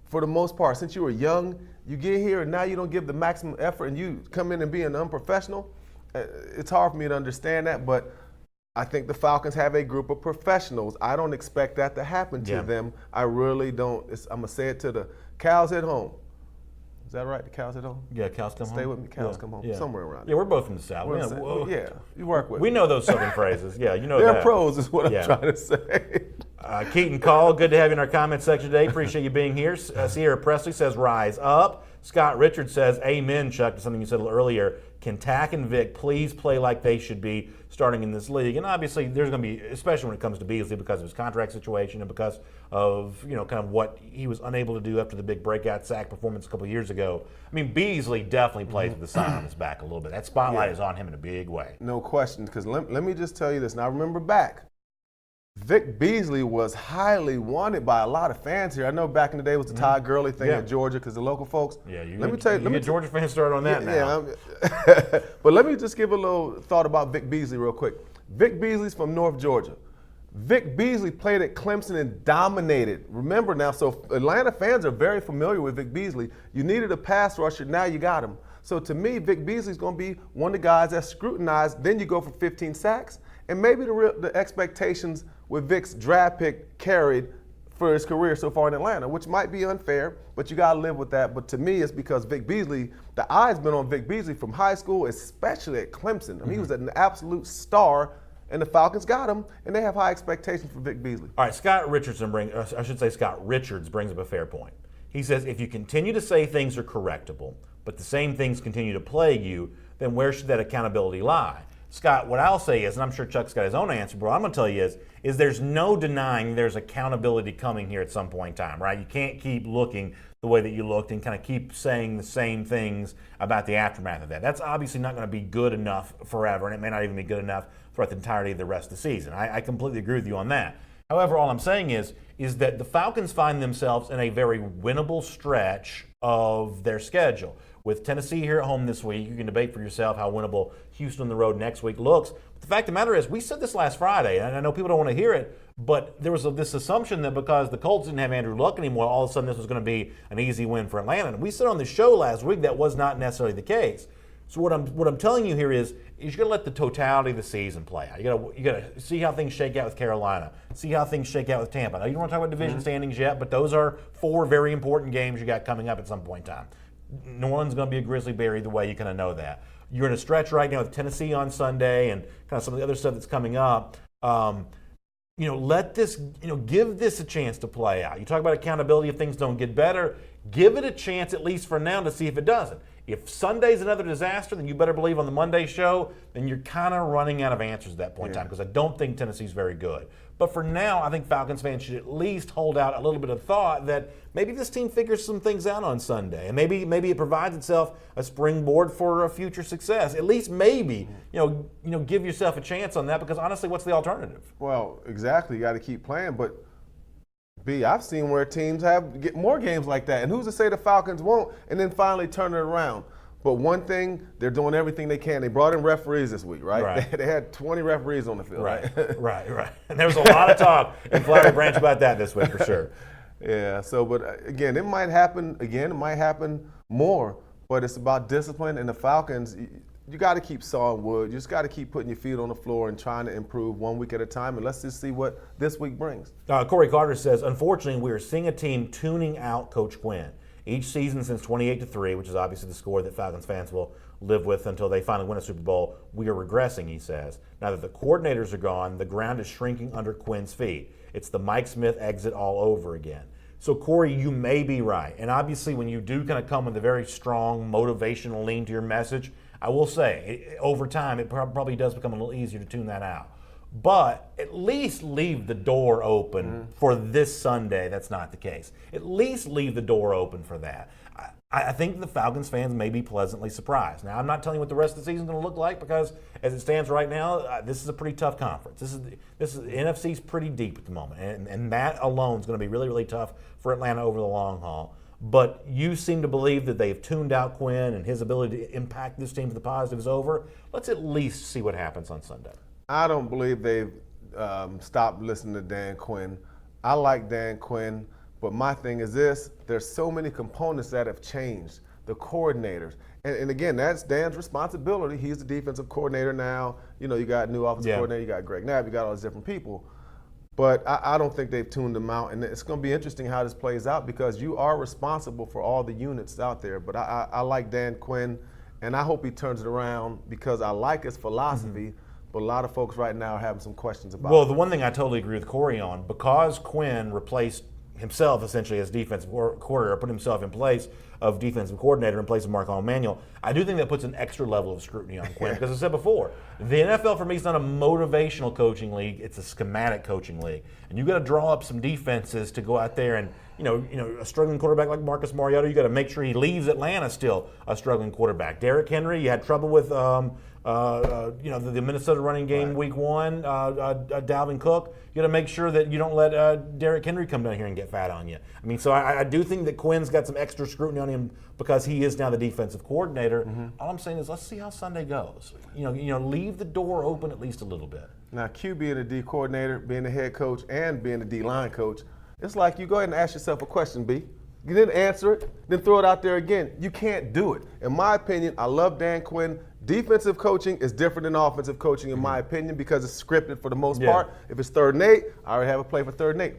Speaker 3: for the most part. Since you were young, you get here and now you don't give the maximum effort and you come in and be an unprofessional. It's hard for me to understand that, but I think the Falcons have a group of professionals. I don't expect that to happen to them. I really don't. I'm going to say it to the cows at home. Is that right? The cows at home?
Speaker 1: Yeah, cows come home.
Speaker 3: Stay with me, cows come home.
Speaker 1: Yeah.
Speaker 3: Somewhere around there.
Speaker 1: Yeah, we're both from the South.
Speaker 3: Yeah, you work with
Speaker 1: We
Speaker 3: me.
Speaker 1: know those Southern phrases. Yeah, you know
Speaker 3: They're
Speaker 1: that.
Speaker 3: pros is what I'm trying to say.
Speaker 1: Keaton Call, good to have you in our comment section today. Appreciate you being here. Sierra Presley says, rise up. Scott Richards says, amen, Chuck, to something you said a little earlier. Can Tack and Vic please play like they should be starting in this league? And obviously, there's going to be, especially when it comes to Beasley, because of his contract situation and because of, kind of what he was unable to do after the big breakout sack performance a couple of years ago. I mean, Beasley definitely plays with the sign on his back a little bit. That spotlight is on him in a big way.
Speaker 3: No question, because let me just tell you this. Now, remember back, Vic Beasley was highly wanted by a lot of fans here. I know back in the day it was the Todd Gurley thing in Georgia because the local folks.
Speaker 1: Yeah,
Speaker 3: let me tell you,
Speaker 1: get Georgia fans started on that now.
Speaker 3: Yeah, but let me just give a little thought about Vic Beasley real quick. Vic Beasley's from North Georgia. Vic Beasley played at Clemson and dominated. Remember now, so Atlanta fans are very familiar with Vic Beasley. You needed a pass rusher, now you got him. So to me, Vic Beasley's going to be one of the guys that's scrutinized. Then you go for 15 sacks, and maybe the expectations with Vic's draft pick carried for his career so far in Atlanta, which might be unfair, but you got to live with that. But to me, it's because Vic Beasley, the eye's been on Vic Beasley from high school, especially at Clemson. I mean, he was an absolute star, and the Falcons got him, and they have high expectations for Vic Beasley.
Speaker 1: All right, Scott Richards brings up a fair point. He says, if you continue to say things are correctable, but the same things continue to plague you, then where should that accountability lie? Scott, what I'll say is, and I'm sure Chuck's got his own answer, but what I'm going to tell you is there's no denying there's accountability coming here at some point in time, right? You can't keep looking the way that you looked and kind of keep saying the same things about the aftermath of that. That's obviously not going to be good enough forever, and it may not even be good enough throughout the entirety of the rest of the season. I completely agree with you on that. However, all I'm saying is that the Falcons find themselves in a very winnable stretch of their schedule. With Tennessee here at home this week, you can debate for yourself how winnable Houston on the road next week looks. But the fact of the matter is, we said this last Friday, and I know people don't want to hear it, but there was this assumption that because the Colts didn't have Andrew Luck anymore, all of a sudden this was going to be an easy win for Atlanta. And we said on the show last week that was not necessarily the case. So what I'm telling you here is you got to let the totality of the season play out. You got to see how things shake out with Carolina, see how things shake out with Tampa. Now, you don't want to talk about division standings yet, but those are 4 very important games you got coming up at some point in time. New Orleans is going to be a grizzly bear either way. You kind of know that. You're in a stretch right now with Tennessee on Sunday and kind of some of the other stuff that's coming up. Let this, give this a chance to play out. You talk about accountability if things don't get better. Give it a chance at least for now to see if it doesn't. If Sunday's another disaster, then you better believe on the Monday show, then you're kind of running out of answers at that point in time because I don't think Tennessee's very good. But for now, I think Falcons fans should at least hold out a little bit of thought that maybe this team figures some things out on Sunday, and maybe it provides itself a springboard for a future success. At least maybe, give yourself a chance on that because honestly, what's the alternative?
Speaker 3: Well, exactly. You got to keep playing, but I've seen where teams get more games like that, and who's to say the Falcons won't, and then finally turn it around. But one thing, they're doing everything they can. They brought in referees this week, right? They had 20 referees on the field.
Speaker 1: Right. And there was a lot of talk in Flowery Branch about that this week for sure.
Speaker 3: Yeah, but again, it might happen again. It might happen more, but it's about discipline, and the Falcons, you got to keep sawing wood. You just got to keep putting your feet on the floor and trying to improve 1 week at a time, and let's just see what this week brings.
Speaker 1: Corey Carter says, unfortunately, we are seeing a team tuning out Coach Quinn. Each season since 28-3, which is obviously the score that Falcons fans will live with until they finally win a Super Bowl, we are regressing, he says. Now that the coordinators are gone, the ground is shrinking under Quinn's feet. It's the Mike Smith exit all over again. So, Corey, you may be right. And obviously, when you do kind of come with a very strong motivational lean to your message, I will say, over time, it probably does become a little easier to tune that out. But at least leave the door open for this Sunday. That's not the case. At least leave the door open for that. I think the Falcons fans may be pleasantly surprised. Now, I'm not telling you what the rest of the season is going to look like because, as it stands right now, this is a pretty tough conference. NFC's pretty deep at the moment, and that alone is going to be really, really tough for Atlanta over the long haul. But you seem to believe that they've tuned out Quinn and his ability to impact this team for the positive is over. Let's at least see what happens on Sunday.
Speaker 3: I don't believe they've stopped listening to Dan Quinn. I like Dan Quinn, but my thing is this. There's so many components that have changed. the coordinators. And again, that's Dan's responsibility. He's the defensive coordinator now. You know, you got new offensive coordinator, you got Greg Knapp, you got all these different people. But I don't think they've tuned them out. And it's going to be interesting how this plays out because you are responsible for all the units out there. But I like Dan Quinn, and I hope he turns it around because I like his philosophy. But a lot of folks right now are having some questions about it.
Speaker 1: Well, the one thing I totally agree with Corey on, because Quinn replaced himself essentially as defensive coordinator, put himself in place of defensive coordinator in place of Mark Emanuel, I do think that puts an extra level of scrutiny on Quinn because I said before, the NFL for me is not a motivational coaching league, it's a schematic coaching league. And you got to draw up some defenses to go out there and, you know, a struggling quarterback like Marcus Mariota, you got to make sure he leaves Atlanta still a struggling quarterback. Derrick Henry, you had trouble with the Minnesota running game week 1, Dalvin Cook. You got to make sure that you don't let Derrick Henry come down here and get fat on you. I mean, so I do think that Quinn's got some extra scrutiny on him because he is now the defensive coordinator. All I'm saying is let's see how Sunday goes. You know, leave the door open at least a little bit.
Speaker 3: Now, Q being a D coordinator, being the head coach, and being a D-line coach, it's like you go ahead and ask yourself a question, B. You didn't answer it, then throw it out there again. You can't do it. In my opinion, I love Dan Quinn. Defensive coaching is different than offensive coaching, in my opinion, because it's scripted for the most part. If it's 3rd and 8, I already have a play for 3rd and 8.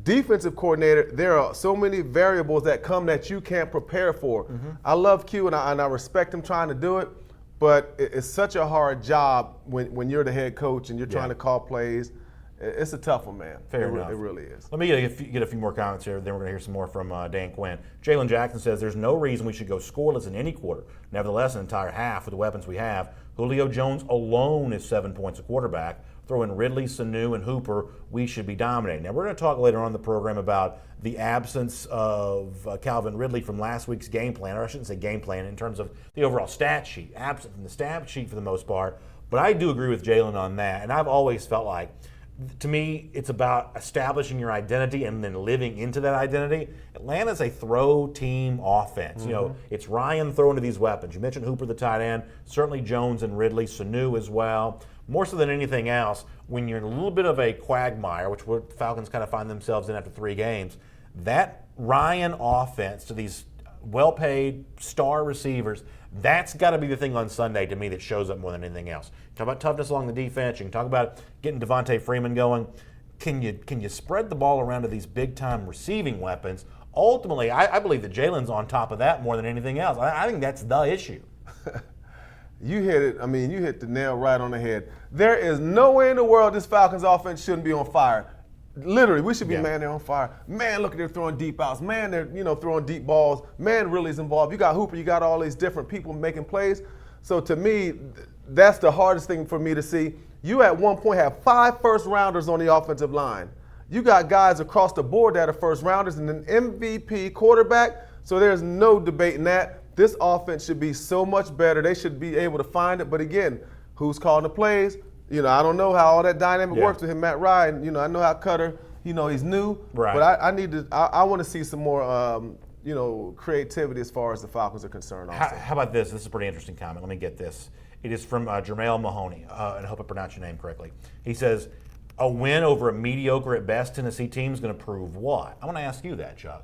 Speaker 3: Defensive coordinator, there are so many variables that come that you can't prepare for. I love Q, and I respect him trying to do it, but it's such a hard job when you're the head coach and you're trying to call plays. It's a tough one, man.
Speaker 1: Fair enough.
Speaker 3: It really is.
Speaker 1: Let me get a few more comments here, then we're going to hear some more from Dan Quinn. Jalen Jackson says, there's no reason we should go scoreless in any quarter. Nevertheless, an entire half with the weapons we have. Julio Jones alone is 7 points a quarterback. Throw in Ridley, Sanu, and Hooper, we should be dominating. Now, we're going to talk later on in the program about the absence of Calvin Ridley from last week's game plan, or I shouldn't say game plan, in terms of the overall stat sheet. Absent from the stat sheet for the most part. But I do agree with Jalen on that, and I've always felt like, to me, it's about establishing your identity and then living into that identity. Atlanta's a throw team offense. You know, it's Ryan throwing to these weapons. You mentioned Hooper, the tight end, certainly Jones and Ridley, Sanu as well. More so than anything else, when you're in a little bit of a quagmire, which the Falcons kind of find themselves in after 3 games, that Ryan offense to these well-paid star receivers, that's got to be the thing on Sunday to me that shows up more than anything else. Talk about toughness along the defense. You can talk about getting Devontae Freeman going. Can you spread the ball around to these big-time receiving weapons? Ultimately, I believe that Jalen's on top of that more than anything else. I think that's the issue.
Speaker 3: You hit it. I mean, you hit the nail right on the head. There is no way in the world this Falcons offense shouldn't be on fire. Literally, we should be, man, they're on fire. Man, look at they're throwing deep outs. Man, they're throwing deep balls. Man, Ridley's involved. You got Hooper. You got all these different people making plays. So to me, that's the hardest thing for me to see. You at one point have 5 first-rounders on the offensive line. You got guys across the board that are first-rounders and an MVP quarterback. So there's no debating that. This offense should be so much better. They should be able to find it. But again, who's calling the plays? I don't know how all that dynamic works with him, Matt Ryan. I know how Cutter, he's new.
Speaker 1: Right.
Speaker 3: But I want to see some more, creativity as far as the Falcons are concerned also.
Speaker 1: How about this? This is a pretty interesting comment. Let me get this. It is from Jermail Mahoney, and I hope I pronounced your name correctly. He says, a win over a mediocre at best Tennessee team is going to prove what? I want to ask you that, Chuck.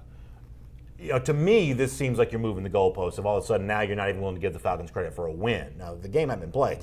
Speaker 1: To me, this seems like you're moving the goalposts. If all of a sudden now you're not even willing to give the Falcons credit for a win. Now, the game hasn't been played,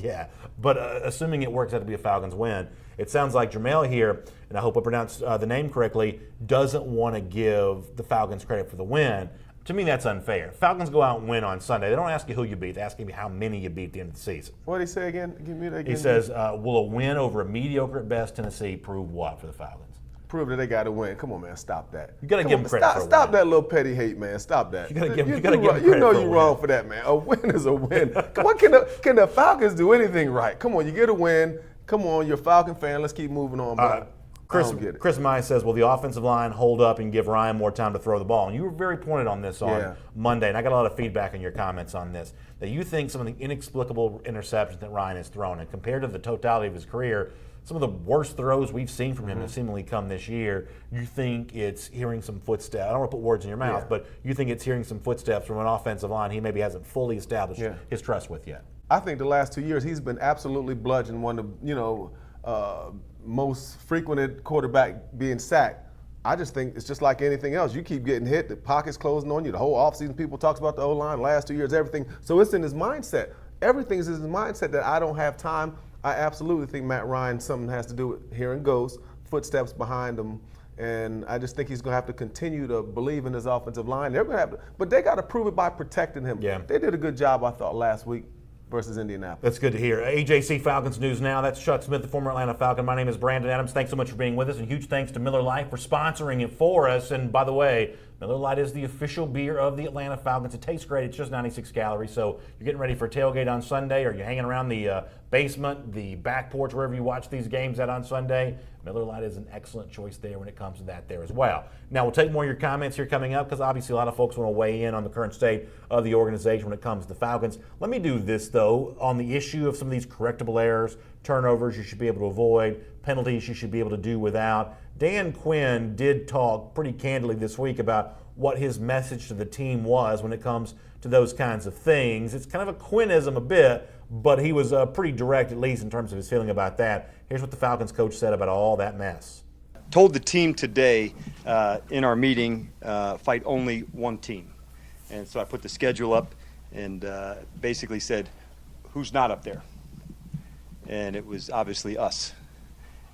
Speaker 1: but assuming it works out to be a Falcons win, it sounds like Jermail here, and I hope I pronounced the name correctly, doesn't want to give the Falcons credit for the win. To me, that's unfair. Falcons go out and win on Sunday. They don't ask you who you beat. They ask you how many you beat at the end of the season.
Speaker 3: What did he say again? Give me that again.
Speaker 1: He says, will a win over a mediocre at best Tennessee prove what for the Falcons?
Speaker 3: Prove that they got to win. Come on, man, stop that.
Speaker 1: You got to give them credit for a win.
Speaker 3: Stop that little petty hate, man. Stop that.
Speaker 1: You got to give them credit.
Speaker 3: You know you're wrong for that, man. A win is a win. Come on, can the Falcons do anything right? Come on, you get a win. Come on, you're a Falcon fan. Let's keep moving on. But
Speaker 1: Chris Mai says, will the offensive line hold up and give Ryan more time to throw the ball? And you were very pointed on this on Monday, and I got a lot of feedback in your comments on this, that you think some of the inexplicable interceptions that Ryan has thrown, and compared to the totality of his career, some of the worst throws we've seen from him have seemingly come this year. You think it's hearing some footsteps. I don't want to put words in your mouth, but you think it's hearing some footsteps from an offensive line he maybe hasn't fully established his trust with yet.
Speaker 3: I think the last 2 years he's been absolutely bludgeoned, one of the most frequented quarterback being sacked. I just think it's just like anything else. You keep getting hit, the pocket's closing on you. The whole offseason, people talk about the O-line, last 2 years, everything. So it's in his mindset. Everything's in his mindset that I don't have time. I absolutely think Matt Ryan, something has to do with hearing ghosts, footsteps behind him. And I just think he's going to have to continue to believe in his offensive line. They're going to have to, but they got to prove it by protecting him.
Speaker 1: Yeah.
Speaker 3: They did a good job, I thought, last week versus Indianapolis.
Speaker 1: That's good to hear. AJC Falcons News Now. That's Chuck Smith, the former Atlanta Falcon. My name is Brandon Adams. Thanks so much for being with us, and huge thanks to Miller Lite for sponsoring it for us. And by the way, Miller Lite is the official beer of the Atlanta Falcons. It tastes great. It's just 96 calories. So you're getting ready for a tailgate on Sunday, or you're hanging around the basement, the back porch, wherever you watch these games at on Sunday. Miller Lite is an excellent choice there when it comes to that there as well. Now, we'll take more of your comments here coming up because obviously a lot of folks want to weigh in on the current state of the organization when it comes to the Falcons. Let me do this, though, on the issue of some of these correctable errors, turnovers you should be able to avoid, penalties you should be able to do without. Dan Quinn did talk pretty candidly this week about what his message to the team was when it comes to those kinds of things. It's kind of a Quinnism a bit, but he was pretty direct, at least in terms of his feeling about that. Here's what the Falcons coach said about all that mess.
Speaker 6: Told the team today in our meeting, fight only one team. And so I put the schedule up and basically said, who's not up there? And it was obviously us.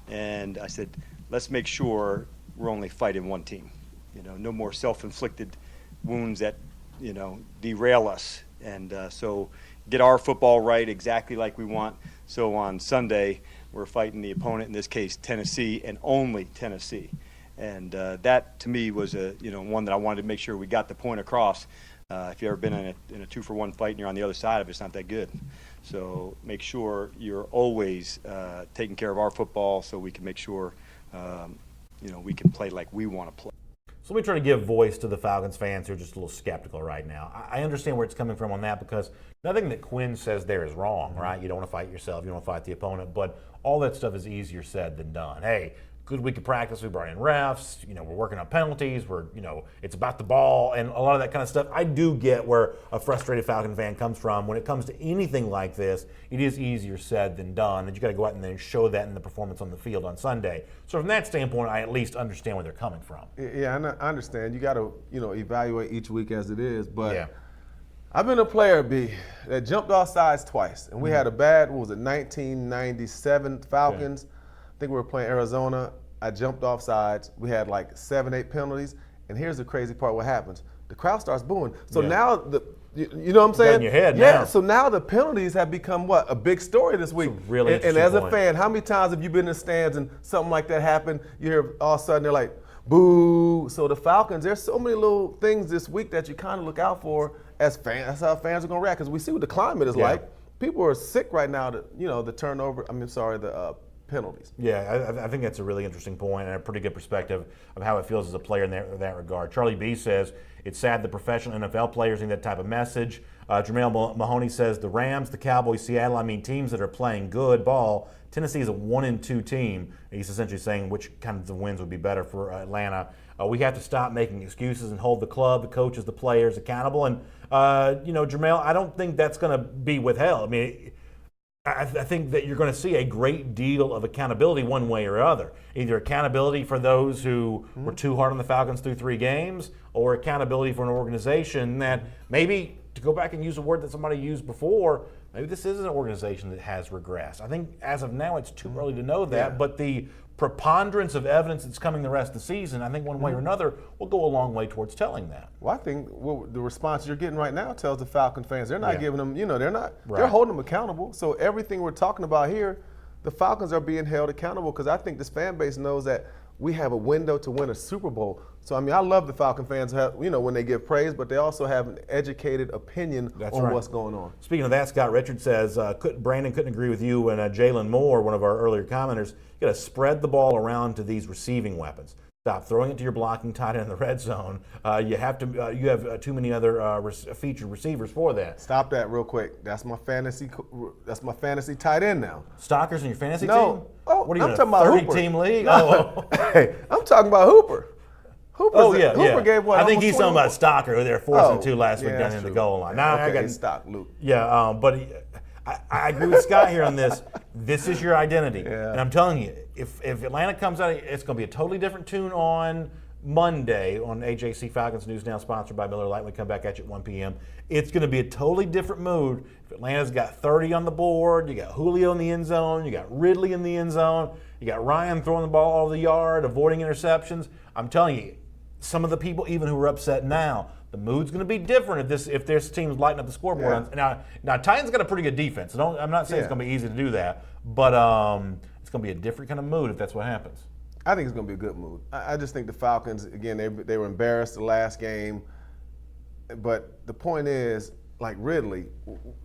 Speaker 6: And I said, let's make sure we're only fighting one team. You know, no more self-inflicted wounds that, you know, derail us. And so get our football right exactly like we want. So on Sunday, we're fighting the opponent, in this case, Tennessee, and only Tennessee. And that, to me, was one that I wanted to make sure we got the point across. If you've ever been in a 2-for-1 fight and you're on the other side of it, it's not that good. So make sure you're always taking care of our football so we can make sure, we can play like we want to play.
Speaker 1: So let me try to give voice to the Falcons fans who are just a little skeptical right now. I understand where it's coming from on that because nothing that Quinn says there is wrong, right? You don't want to fight yourself. You don't want to fight the opponent. But all that stuff is easier said than done. Hey, good week of practice. We brought in refs. We're working on penalties. It's about the ball and a lot of that kind of stuff. I do get where a frustrated Falcon fan comes from. When it comes to anything like this, it is easier said than done. And you got to go out and then show that in the performance on the field on Sunday. So from that standpoint, I at least understand where they're coming from.
Speaker 3: Yeah, I understand. You got to, evaluate each week as it is. But
Speaker 1: yeah.
Speaker 3: I've been a player, B, that jumped off sides twice. And we had a bad, 1997 Falcons. Yeah. I think we were playing Arizona. I jumped off sides. We had like 7-8 penalties. And here's the crazy part, what happens. The crowd starts booing. So now, you know what I'm saying?
Speaker 1: In your head
Speaker 3: yeah,
Speaker 1: now.
Speaker 3: So now the penalties have become a big story this week.
Speaker 1: Really
Speaker 3: and as a fan, how many times have you been in the stands and something like that happened? You hear all of a sudden they're like, boo. So the Falcons, there's so many little things this week that you kind of look out for as fans. That's how fans are going to react because we see what the climate is like. People are sick right now to, the turnover, the penalties.
Speaker 1: Yeah, I think that's a really interesting point and a pretty good perspective of how it feels as a player in that regard. Charlie B says, it's sad the professional NFL players need that type of message. Jamel Mahoney says, the Rams, the Cowboys, Seattle, teams that are playing good ball. Tennessee is a 1-2 team. He's essentially saying which kinds of wins would be better for Atlanta. We have to stop making excuses and hold the club, the coaches, the players accountable. And, Jamel, I don't think that's going to be withheld. I think that you're going to see a great deal of accountability one way or other. Either accountability for those who were too hard on the Falcons through 3 games, or accountability for an organization that maybe, to go back and use a word that somebody used before, maybe this is an organization that has regressed. I think as of now it's too early to know that, but the preponderance of evidence that's coming the rest of the season, I think one way or another, will go a long way towards telling that.
Speaker 3: Well, I think the response you're getting right now tells the Falcon fans they're not giving them, they're holding them accountable. So everything we're talking about here, the Falcons are being held accountable because I think this fan base knows that we have a window to win a Super Bowl. So, I love the Falcon fans, when they give praise, but they also have an educated opinion on what's going on.
Speaker 1: Speaking of that, Scott Richards says, Brandon couldn't agree with you and Jalen Moore, one of our earlier commenters. You got to spread the ball around to these receiving weapons. Stop throwing it to your blocking tight end in the red zone. You have too many other featured receivers for that.
Speaker 3: Stop that real quick. That's my fantasy tight end now.
Speaker 1: Stalkers in your fantasy team?
Speaker 3: Oh,
Speaker 1: what are you
Speaker 3: I'm
Speaker 1: in
Speaker 3: talking
Speaker 1: a
Speaker 3: about
Speaker 1: 30-team league?
Speaker 3: No. Hey, I'm talking about Hooper. Hooper gave what?
Speaker 1: I think he's talking about Stalker, who they're forcing to last week down in the goal line.
Speaker 3: Okay, Stock, Luke.
Speaker 1: Yeah, but I agree with Scott here on this. This is your identity.
Speaker 3: Yeah.
Speaker 1: And I'm telling you, if Atlanta comes out, it's going to be a totally different tune on Monday on AJC Falcons News Now, sponsored by Miller Lite. We come back at you at 1 p.m. It's going to be a totally different mood. If Atlanta's got 30 on the board, you got Julio in the end zone, you got Ridley in the end zone, you got Ryan throwing the ball over the yard, avoiding interceptions. I'm telling you, some of the people even who are upset now, the mood's going to be different if this team's lighting up the scoreboard.
Speaker 3: Yeah.
Speaker 1: Now Titans got a pretty good defense. So I'm not saying it's going to be easy to do that, but it's going to be a different kind of mood if that's what happens.
Speaker 3: I think it's going to be a good mood. I just think the Falcons, again, they were embarrassed the last game. But the point is, like Ridley,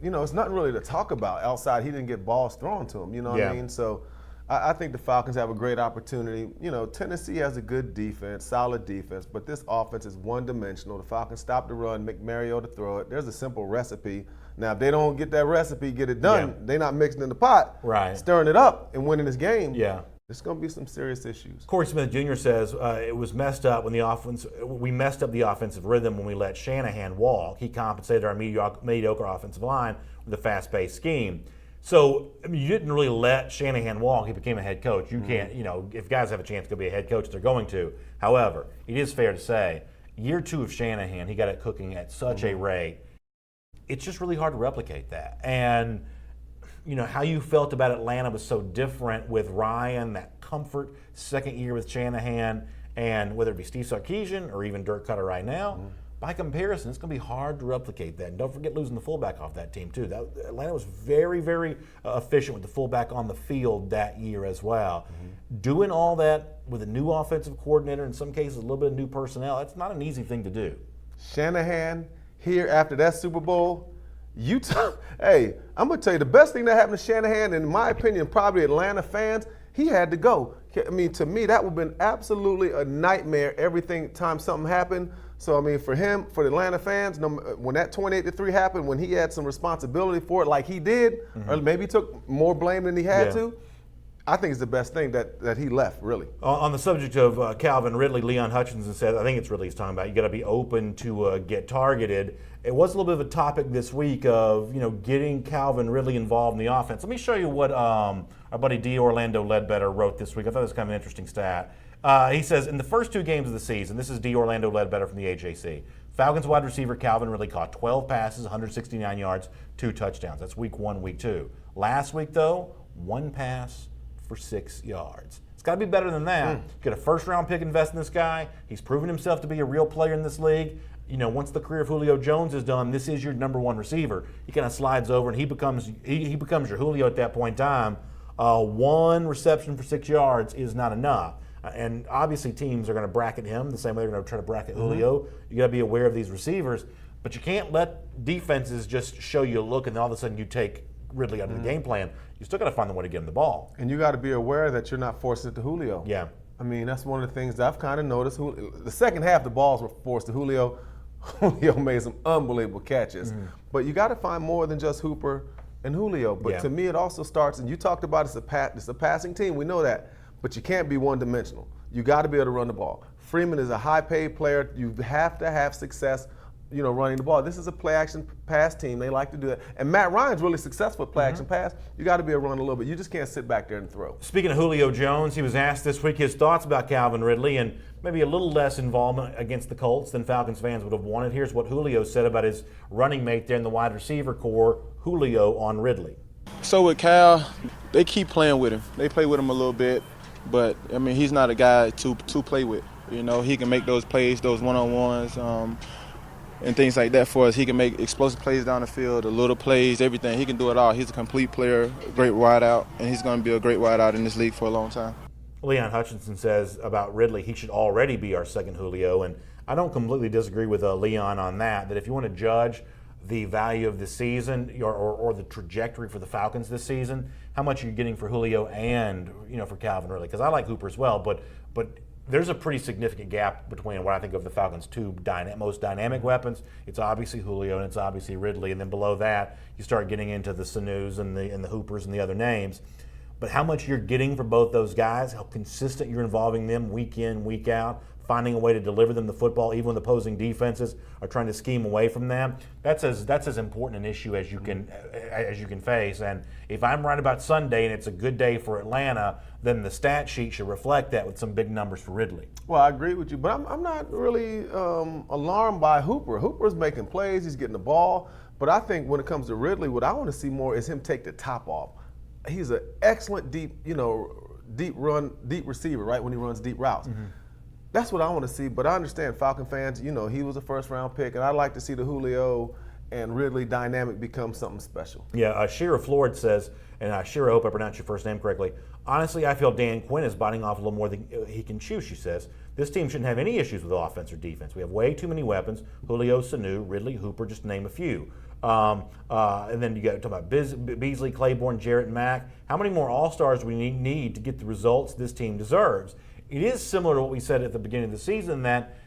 Speaker 3: it's nothing really to talk about outside. He didn't get balls thrown to him, you know what I mean? So I think the Falcons have a great opportunity. Tennessee has a good defense, solid defense, but this offense is one-dimensional. The Falcons stop the run, make Mariota throw it. There's a simple recipe. Now, if they don't get that recipe, get it done, they're not mixing in the pot, stirring it up and winning this game.
Speaker 1: Yeah.
Speaker 3: There's going to be some serious issues.
Speaker 1: Corey Smith Jr. says it was messed up when we messed up the offensive rhythm when we let Shanahan walk. He compensated our mediocre offensive line with a fast-paced scheme. So you didn't really let Shanahan walk. He became a head coach. You can't, if guys have a chance to be a head coach, they're going to. However, it is fair to say, year 2 of Shanahan, he got it cooking at such a rate. It's just really hard to replicate that. And how you felt about Atlanta was so different with Ryan, that comfort second year with Shanahan, and whether it be Steve Sarkisian or even Dirk Cutter right now, by comparison, it's going to be hard to replicate that. And don't forget losing the fullback off that team, too. Atlanta was very, very efficient with the fullback on the field that year as well. Doing all that with a new offensive coordinator, in some cases a little bit of new personnel, that's not an easy thing to do.
Speaker 3: Shanahan, here after that Super Bowl, hey, I'm going to tell you, the best thing that happened to Shanahan, in my opinion, probably Atlanta fans, he had to go. I mean, to me, that would have been absolutely a nightmare every time something happened. So, I mean, for him, for the Atlanta fans, when that 28-3 happened, when he had some responsibility for it like he did, or maybe took more blame than he had to, I think it's the best thing that he left, really.
Speaker 1: On the subject of Calvin Ridley, Leon Hutchinson said, I think it's Ridley he's talking about, you got to be open to get targeted. It was a little bit of a topic this week of, getting Calvin Ridley involved in the offense. Let me show you what our buddy D. Orlando Ledbetter wrote this week. I thought it was kind of an interesting stat. He says, in the first 2 games of the season, this is D. Orlando Ledbetter from the AJC, Falcons wide receiver Calvin Ridley caught 12 passes, 169 yards, 2 touchdowns. That's week 1, week 2. Last week, though, 1 pass for 6 yards. It's got to be better than that. Get a first-round pick, invest in this guy. He's proven himself to be a real player in this league. Once the career of Julio Jones is done, this is your number 1 receiver. He kind of slides over, and he becomes your Julio at that point in time. 1 reception for 6 yards is not enough. And obviously teams are going to bracket him the same way they're going to try to bracket Julio. You got to be aware of these receivers, but you can't let defenses just show you a look and then all of a sudden you take Ridley out of the game plan. You still got to find the way to get him the ball.
Speaker 3: And you got to be aware that you're not forcing it to Julio.
Speaker 1: Yeah.
Speaker 3: I mean, that's one of the things that I've kind of noticed. The second half, the balls were forced to Julio. Julio made some unbelievable catches. But you got to find more than just Hooper and Julio. But to me, it also starts, and you talked about it's a passing team. We know that. But you can't be one-dimensional. You got to be able to run the ball. Freeman is a high-paid player. You have to have success, running the ball. This is a play-action pass team. They like to do that. And Matt Ryan's really successful at play-action pass. You got to be able to run a little bit. You just can't sit back there and throw.
Speaker 1: Speaking of Julio Jones, he was asked this week his thoughts about Calvin Ridley and maybe a little less involvement against the Colts than Falcons fans would have wanted. Here's what Julio said about his running mate there in the wide receiver core, Julio on Ridley.
Speaker 4: So with Cal, they keep playing with him. They play with him a little bit. But, I mean, he's not a guy to play with. He can make those plays, those one-on-ones, and things like that for us. He can make explosive plays down the field, the little plays, everything. He can do it all. He's a complete player, a great wideout, and he's going to be a great wideout in this league for a long time.
Speaker 1: Leon Hutchinson says about Ridley, he should already be our second Julio, and I don't completely disagree with Leon on that if you want to judge the value of the season or the trajectory for the Falcons this season, how much are you getting for Julio and for Calvin Ridley? Because I like Hooper as well, but there's a pretty significant gap between what I think of the Falcons' 2 most dynamic weapons. It's obviously Julio and it's obviously Ridley, and then below that you start getting into the Sanus and the Hoopers and the other names. But how much you're getting for both those guys, how consistent you're involving them week in, week out, finding a way to deliver them the football, even when the opposing defenses are trying to scheme away from them. That's as important an issue as you can face. And if I'm right about Sunday and it's a good day for Atlanta, then the stat sheet should reflect that with some big numbers for Ridley.
Speaker 3: Well, I agree with you, but I'm not really alarmed by Hooper. Hooper's making plays, he's getting the ball, but I think when it comes to Ridley, what I want to see more is him take the top off. He's an excellent deep receiver, right, when he runs deep routes. That's what I want to see, but I understand Falcon fans, he was a first-round pick, and I'd like to see the Julio and Ridley dynamic become something special.
Speaker 1: Yeah, Shira Floyd says, and Shira, I hope I pronounced your first name correctly, honestly, I feel Dan Quinn is biting off a little more than he can chew, she says. This team shouldn't have any issues with offense or defense. We have way too many weapons. Julio, Sanu, Ridley, Hooper, just to name a few. And then you got to talk about Beasley, Claiborne, Jarrett, and Mack. How many more All-Stars do we need to get the results this team deserves? It is similar to what we said at the beginning of the season, that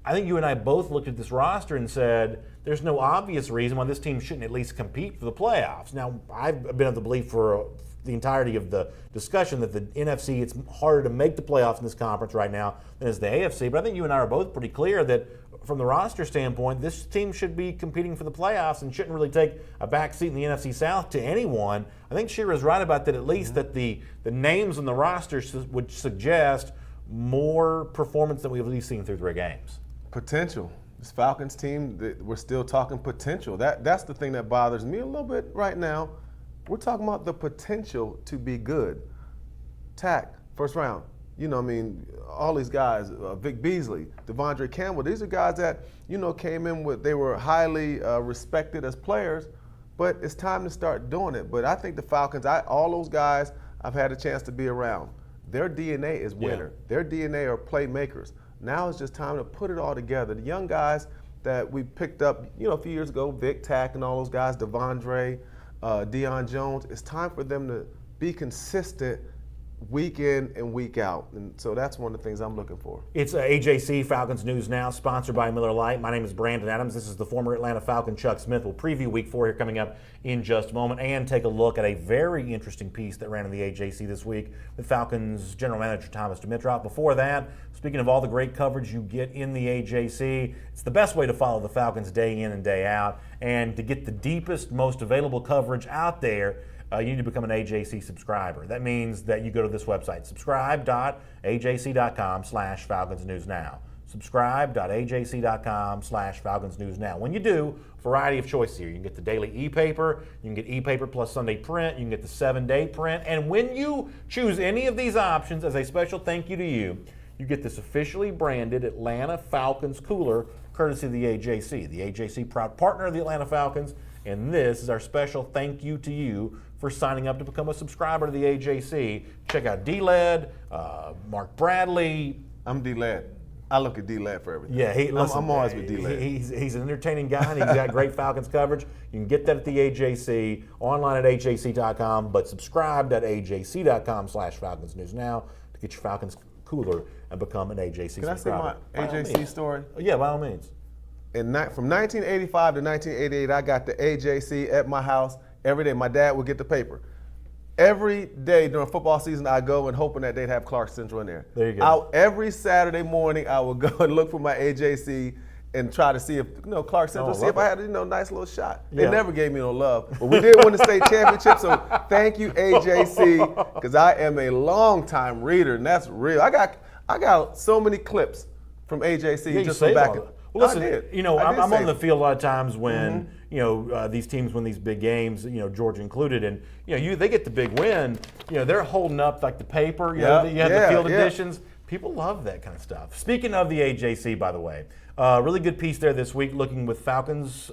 Speaker 1: I think you and I both looked at this roster and said there's no obvious reason why this team shouldn't at least compete for the playoffs. Now, I've been of the belief for the entirety of the discussion that the NFC, it's harder to make the playoffs in this conference right now than is the AFC, but I think you and I are both pretty clear that from the roster standpoint, this team should be competing for the playoffs and shouldn't really take a back seat in the NFC South to anyone. I think Shira's right about that, at least that the names on the roster would suggest more performance than we've at least seen through 3 games.
Speaker 3: Potential. This Falcons team, we're still talking potential. That's the thing that bothers me a little bit right now. We're talking about the potential to be good. Tack, first round. All these guys, Vic Beasley, Devondre Campbell, these are guys that, came in with, they were highly respected as players, but it's time to start doing it. But I think the Falcons, all those guys I've had a chance to be around, their DNA is winner. Yeah. Their DNA are playmakers. Now it's just time to put it all together. The young guys that we picked up, a few years ago, Vic, Tack, and all those guys, Devondre, Deion Jones, it's time for them to be consistent week in and week out. And so that's one of the things I'm looking for.
Speaker 1: It's AJC Falcons News Now, sponsored by Miller Lite. My name is Brandon Adams. This is the former Atlanta Falcon, Chuck Smith. We'll preview Week 4 here coming up in just a moment and take a look at a very interesting piece that ran in the AJC this week with Falcons General Manager Thomas Dimitroff. Before that, speaking of all the great coverage you get in the AJC, it's the best way to follow the Falcons day in and day out. And to get the deepest, most available coverage out there, you need to become an AJC subscriber. That means that you go to this website, subscribe.ajc.com/Falcons News Now. Subscribe.ajc.com/Falcons News Now. When you do, variety of choices here. You can get the daily e-paper, you can get e-paper plus Sunday print, you can get the 7-day print, and when you choose any of these options, as a special thank you to you, you get this officially branded Atlanta Falcons cooler, courtesy of the AJC. The AJC, proud partner of the Atlanta Falcons, and this is our special thank you to you for signing up to become a subscriber to the AJC. Check out D-Led, Mark Bradley.
Speaker 3: I'm D-Led. I look at D-Led for everything.
Speaker 1: Yeah,
Speaker 3: I'm always with D-Led.
Speaker 1: He's an entertaining guy, and he's got great Falcons coverage. You can get that at the AJC, online at ajc.com, but subscribe.ajc.com/Falcons News Now to get your Falcons cooler and become an AJC subscriber.
Speaker 3: Can I say my AJC story?
Speaker 1: Yeah, by all means.
Speaker 3: From 1985 to 1988, I got the AJC at my house every day. My dad would get the paper. Every day during football season, I go and hoping that they'd have Clark Central in there.
Speaker 1: There you go.
Speaker 3: Every Saturday morning, I would go and look for my AJC and try to see if Clark Central, see if I had a nice little shot. They never gave me no love, but we did win the state championship. So thank you, AJC, because I am a longtime reader, and that's real. I got so many clips from AJC just from back.
Speaker 1: Well, listen, I'm on the field a lot of times when these teams win these big games, Georgia included, and they get the big win. They're holding up like the paper. You have the field editions. People love that kind of stuff. Speaking of the AJC, by the way, really good piece there this week, looking with Falcons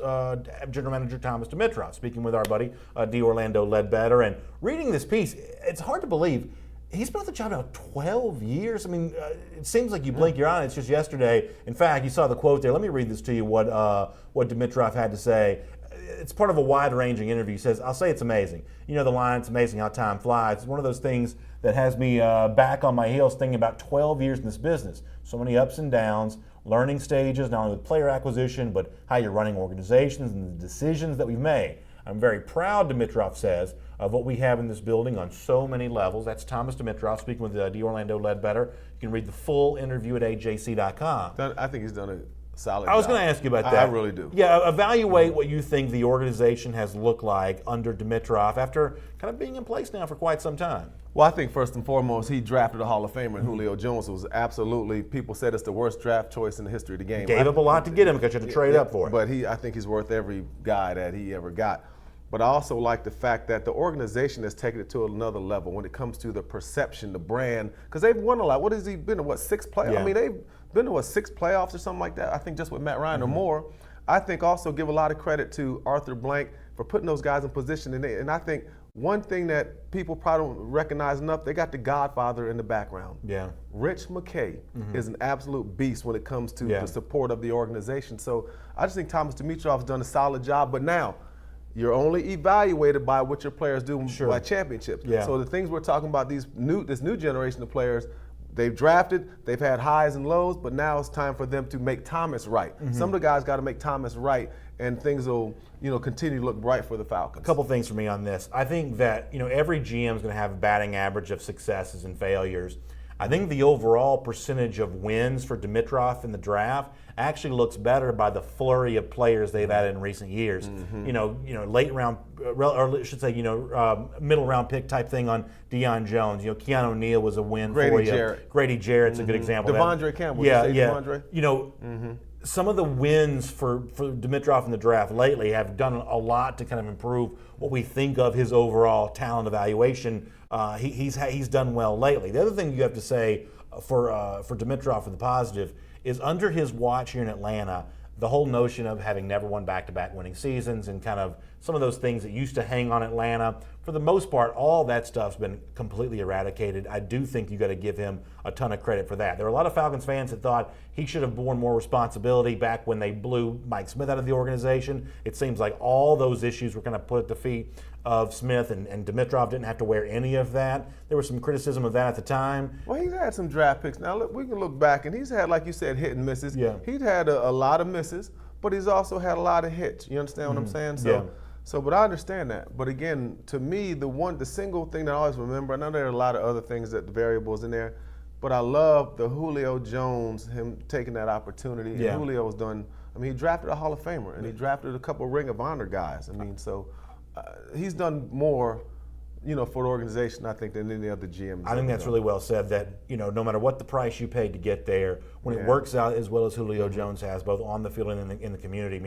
Speaker 1: General Manager Thomas Dimitroff, speaking with our buddy D. Orlando Ledbetter, and reading this piece. It's hard to believe. He's been at the job now 12 years. I mean, it seems like you blink your eye, and it's just yesterday. In fact, you saw the quote there. Let me read this to you, what Dimitroff had to say. It's part of a wide-ranging interview. He says, I'll say it's amazing. The line, it's amazing how time flies. It's one of those things that has me back on my heels thinking about 12 years in this business. So many ups and downs, learning stages, not only with player acquisition, but how you're running organizations and the decisions that we've made. I'm very proud, Dimitroff says, of what we have in this building on so many levels. That's Thomas Dimitroff speaking with D'Orlando Ledbetter. You can read the full interview at AJC.com.
Speaker 3: I think he's done a solid
Speaker 1: I was
Speaker 3: job.
Speaker 1: going to ask you about that.
Speaker 3: I really do.
Speaker 1: Yeah, evaluate what you think the organization has looked like under Dimitroff after kind of being in place now for quite some time.
Speaker 3: Well, I think first and foremost, he drafted a Hall of Famer in Julio Jones, who was absolutely, people said it's the worst draft choice in the history of the game.
Speaker 1: Gave up a lot to get him because you had to trade up for it.
Speaker 3: But I think he's worth every guy that he ever got. But I also like the fact that the organization has taken it to another level when it comes to the perception, the brand, because they've won a lot. What has he been to, 6 playoffs?
Speaker 1: Yeah.
Speaker 3: I mean, they've been to, 6 playoffs or something like that? I think just with Matt Ryan or more. I think also give a lot of credit to Arthur Blank for putting those guys in position. And I think one thing that people probably don't recognize enough, they got the Godfather in the background.
Speaker 1: Yeah.
Speaker 3: Rich McKay is an absolute beast when it comes to the support of the organization. So I just think Thomas Dimitroff's done a solid job. But now, you're only evaluated by what your players do by championships.
Speaker 1: Yeah.
Speaker 3: So the things we're talking about, this new generation of players, they've drafted, they've had highs and lows, but now it's time for them to make Thomas right. Some of the guys got to make Thomas right, and things will, continue to look bright for the Falcons.
Speaker 1: A couple things for me on this. I think that, every GM is going to have a batting average of successes and failures. I think the overall percentage of wins for Dimitroff in the draft actually looks better by the flurry of players they've added in recent years. Late round, or I should say, middle round pick type thing on Deion Jones. Keanu O'Neal was a win for you.
Speaker 3: Jarrett.
Speaker 1: Grady Jarrett's a good example.
Speaker 3: Devondre Campbell.
Speaker 1: Yeah.
Speaker 3: Devondre?
Speaker 1: Some of the wins for Dimitroff in the draft lately have done a lot to kind of improve what we think of his overall talent evaluation. He's done well lately. The other thing you have to say for Dimitroff for the positive is under his watch here in Atlanta, the whole notion of having never won back-to-back winning seasons and kind of some of those things that used to hang on Atlanta, for the most part, all that stuff's been completely eradicated. I do think you got to give him a ton of credit for that. There were a lot of Falcons fans that thought he should have borne more responsibility back when they blew Mike Smith out of the organization. It seems like all those issues were kind of put at the feet of Smith, and Dimitroff didn't have to wear any of that. There was some criticism of that at the time.
Speaker 3: Well, he's had some draft picks. Now, look, we can look back, and he's had, like you said, hit and misses.
Speaker 1: Yeah.
Speaker 3: He's had a lot of misses, but he's also had a lot of hits. You understand what I'm saying? But I understand that. But again, to me, the single thing that I always remember, I know there are a lot of other things, that the variables in there, but I love the Julio Jones, him taking that opportunity. And Julio's done, he drafted a Hall of Famer, and he drafted a couple Ring of Honor guys. So he's done more, for the organization, I think, than any other GM.
Speaker 1: I think that's really well said, that, no matter what the price you paid to get there, when it works out as well as Julio Jones has, both on the field and in the community,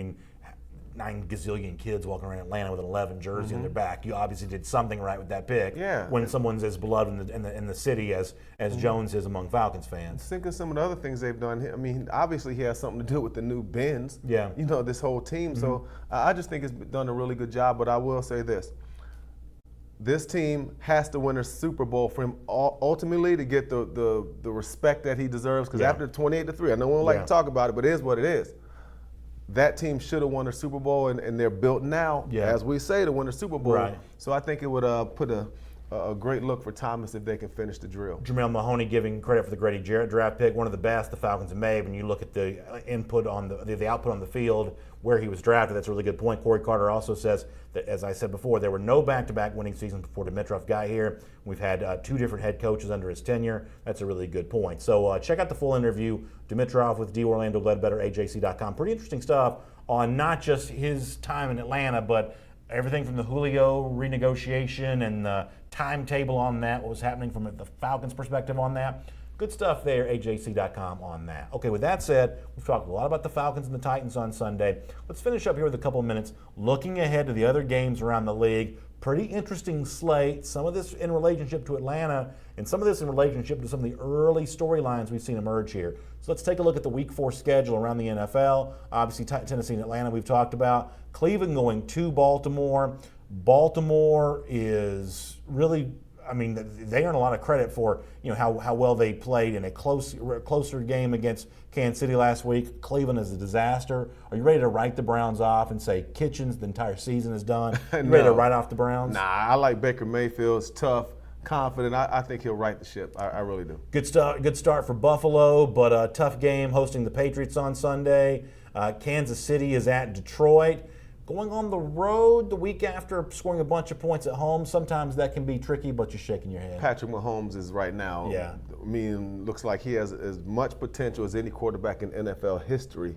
Speaker 1: 9 gazillion kids walking around Atlanta with an 11 jersey on their back. You obviously did something right with that pick.
Speaker 3: Yeah.
Speaker 1: When someone's as beloved in the city as Jones is among Falcons fans.
Speaker 3: Think of some of the other things they've done. Obviously he has something to do with the new Benz.
Speaker 1: Yeah.
Speaker 3: This whole team. So I just think it's done a really good job. But I will say this: this team has to win a Super Bowl for him ultimately to get the respect that he deserves. Because after 28-3, I know we don't like to talk about it, but it is what it is. That team should have won a Super Bowl, and they're built now, as we say, to win a Super Bowl.
Speaker 1: Right.
Speaker 3: So I think it would put a great look for Thomas if they can finish the drill.
Speaker 1: Jamel Mahoney giving credit for the Grady Jarrett draft pick, one of the best the Falcons have made. When you look at the input on the output on the field, where he was drafted, that's a really good point. Corey Carter also says that, as I said before, there were no back-to-back winning seasons before Dimitroff got here. We've had 2 different head coaches under his tenure. That's a really good point. So check out the full interview, Dimitroff with D'Orlando Ledbetter, AJC.com. Pretty interesting stuff on not just his time in Atlanta, but everything from the Julio renegotiation and the timetable on that, what was happening from the Falcons' perspective on that. Good stuff there, AJC.com on that. Okay, with that said, we've talked a lot about the Falcons and the Titans on Sunday. Let's finish up here with a couple of minutes looking ahead to the other games around the league. Pretty interesting slate, some of this in relationship to Atlanta and some of this in relationship to some of the early storylines we've seen emerge here. So let's take a look at the Week 4 schedule around the NFL. Obviously, Tennessee and Atlanta we've talked about. Cleveland going to Baltimore. Baltimore is really, they earn a lot of credit for how well they played in a closer game against Kansas City last week. Cleveland is a disaster. Are you ready to write the Browns off and say Kitchens, the entire season is done? You ready to write off the Browns?
Speaker 3: Nah, I like Baker Mayfield. It's tough, confident. I think he'll right the ship. I really do.
Speaker 1: Good start for Buffalo, but a tough game hosting the Patriots on Sunday. Kansas City is at Detroit. Going on the road the week after scoring a bunch of points at home, sometimes that can be tricky, but you're shaking your head.
Speaker 3: Patrick Mahomes is right now, looks like he has as much potential as any quarterback in NFL history,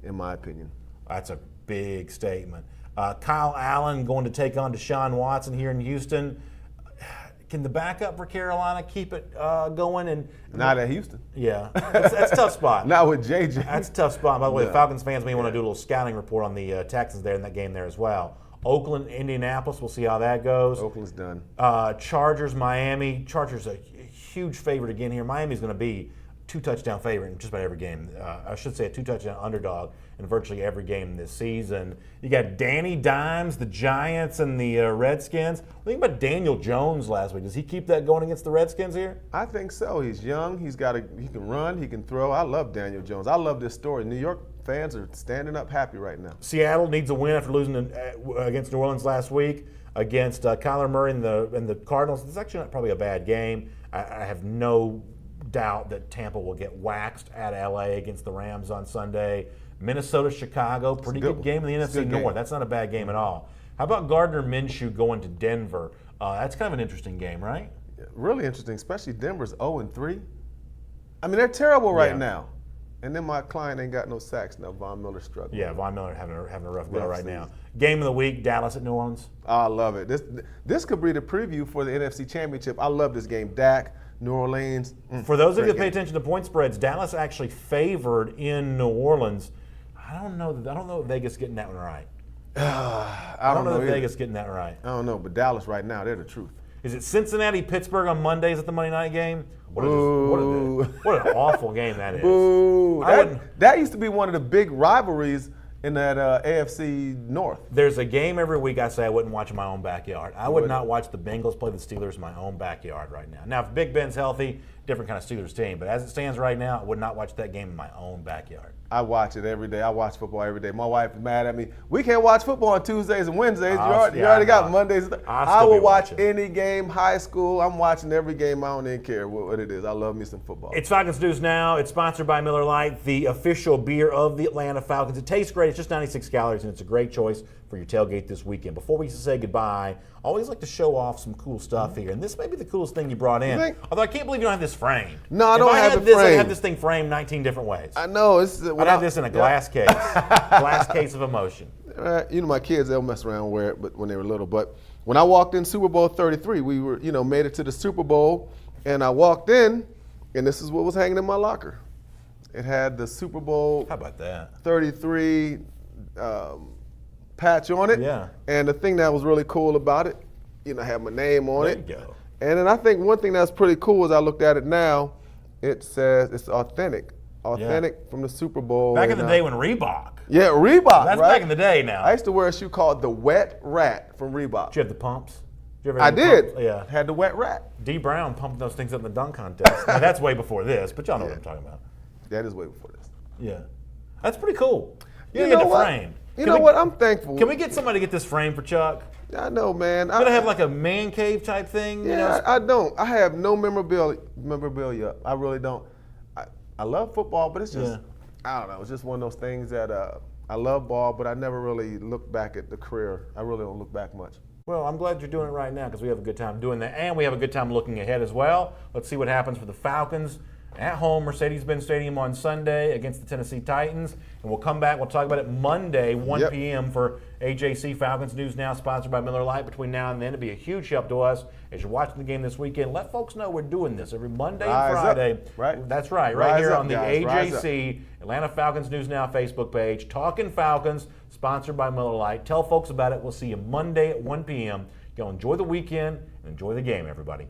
Speaker 3: in my opinion.
Speaker 1: That's a big statement. Kyle Allen going to take on Deshaun Watson here in Houston. Can the backup for Carolina keep it going? And
Speaker 3: not at Houston.
Speaker 1: Yeah, that's a tough spot.
Speaker 3: Not with JJ.
Speaker 1: That's a tough spot. By the way, the Falcons fans may want to do a little scouting report on the Texans there in that game there as well. Oakland, Indianapolis, we'll see how that goes.
Speaker 3: Oakland's done.
Speaker 1: Chargers, Miami. Chargers a huge favorite again here. Miami's going to be 2-touchdown favorite in just about every game. I should say a 2-touchdown underdog in virtually every game this season. You got Danny Dimes, the Giants, and the Redskins. Think about Daniel Jones last week. Does he keep that going against the Redskins here?
Speaker 3: I think so. He's young. He can run. He can throw. I love Daniel Jones. I love this story. New York fans are standing up happy right now.
Speaker 1: Seattle needs a win after losing against New Orleans last week against Kyler Murray and the Cardinals. It's actually not probably a bad game. I have no doubt that Tampa will get waxed at LA against the Rams on Sunday. Minnesota, Chicago, pretty good game in the NFC North. That's not a bad game at all. How about Gardner Minshew going to Denver? That's kind of an interesting game, right?
Speaker 3: Really interesting, especially Denver's 0-3. I mean, they're terrible right now. And then my client ain't got no sacks now. Von Miller's struggling.
Speaker 1: Yeah, Von Miller having a rough go right now. Game of the week, Dallas at New Orleans.
Speaker 3: I love it. This could be the preview for the NFC Championship. I love this game. Dak, New Orleans.
Speaker 1: For those of you that pay attention to point spreads, Dallas actually favored in New Orleans. I don't know if Vegas getting that one right. I don't know if Vegas getting that right.
Speaker 3: I don't know, but Dallas right now, they're the truth.
Speaker 1: Is it Cincinnati, Pittsburgh on Mondays at the Monday night game? What an awful game that is.
Speaker 3: Boo. That used to be one of the big rivalries in that AFC North.
Speaker 1: There's a game every week I say I wouldn't watch in my own backyard. I would not watch the Bengals play the Steelers in my own backyard right now. Now, if Big Ben's healthy, different kind of Steelers team. But as it stands right now, I would not watch that game in my own backyard.
Speaker 3: I watch it every day. I watch football every day. My wife is mad at me. We can't watch football on Tuesdays and Wednesdays. You already got Mondays. I will watch any game, high school. I'm watching every game. I don't even care what it is. I love me some football.
Speaker 1: It's Falcons News Now. It's sponsored by Miller Lite, the official beer of the Atlanta Falcons. It tastes great. It's just 96 calories, and it's a great choice for your tailgate this weekend. Before we say goodbye, I always like to show off some cool stuff here, and this may be the coolest thing you brought in. Although I can't believe you don't have this framed.
Speaker 3: No, I don't have it framed.
Speaker 1: I'd have this thing framed 19 different ways.
Speaker 3: I know.
Speaker 1: I'd have this in a glass case. Glass case of emotion.
Speaker 3: My kids, they'll mess around and wear it but when they were little. But when I walked in Super Bowl 33, we were, made it to the Super Bowl, and I walked in, and this is what was hanging in my locker. It had the Super Bowl.
Speaker 1: How about that?
Speaker 3: 33 patch on it.
Speaker 1: Yeah.
Speaker 3: And the thing that was really cool about it, I had my name on it.
Speaker 1: There you go.
Speaker 3: And then I think one thing that's pretty cool is I looked at it now, it says it's authentic. From the Super Bowl.
Speaker 1: Back in the day when Reebok.
Speaker 3: Yeah, Reebok.
Speaker 1: That's right? Back in the day now.
Speaker 3: I used to wear a shoe called the Wet Rat from Reebok.
Speaker 1: Did you have the pumps?
Speaker 3: I did.
Speaker 1: Pumps? Yeah.
Speaker 3: Had the Wet Rat.
Speaker 1: D. Brown pumped those things up in the dunk contest. Now, that's way before this, but y'all know what I'm talking about.
Speaker 3: That is way before this.
Speaker 1: Yeah. That's pretty cool.
Speaker 3: You know what?
Speaker 1: Frame.
Speaker 3: You know what? I'm thankful.
Speaker 1: Can we get somebody to get this frame for Chuck?
Speaker 3: I know, man.
Speaker 1: You gotta have like a man cave type thing.
Speaker 3: Yeah, I don't. I have no memorabilia. I really don't. I love football, but it's just, I don't know. It's just one of those things that I love ball, but I never really look back at the career. I really don't look back much.
Speaker 1: Well, I'm glad you're doing it right now because we have a good time doing that, and we have a good time looking ahead as well. Let's see what happens for the Falcons at home, Mercedes-Benz Stadium on Sunday against the Tennessee Titans. And we'll come back. We'll talk about it Monday, 1 p.m. for AJC Falcons News Now, sponsored by Miller Lite. Between now and then, it'll be a huge help to us as you're watching the game this weekend. Let folks know we're doing this every Monday and Friday.
Speaker 3: Right.
Speaker 1: That's right. Right here on the AJC Atlanta Falcons News Now Facebook page. Talking Falcons, sponsored by Miller Lite. Tell folks about it. We'll see you Monday at 1 p.m. Y'all enjoy the weekend and enjoy the game, everybody.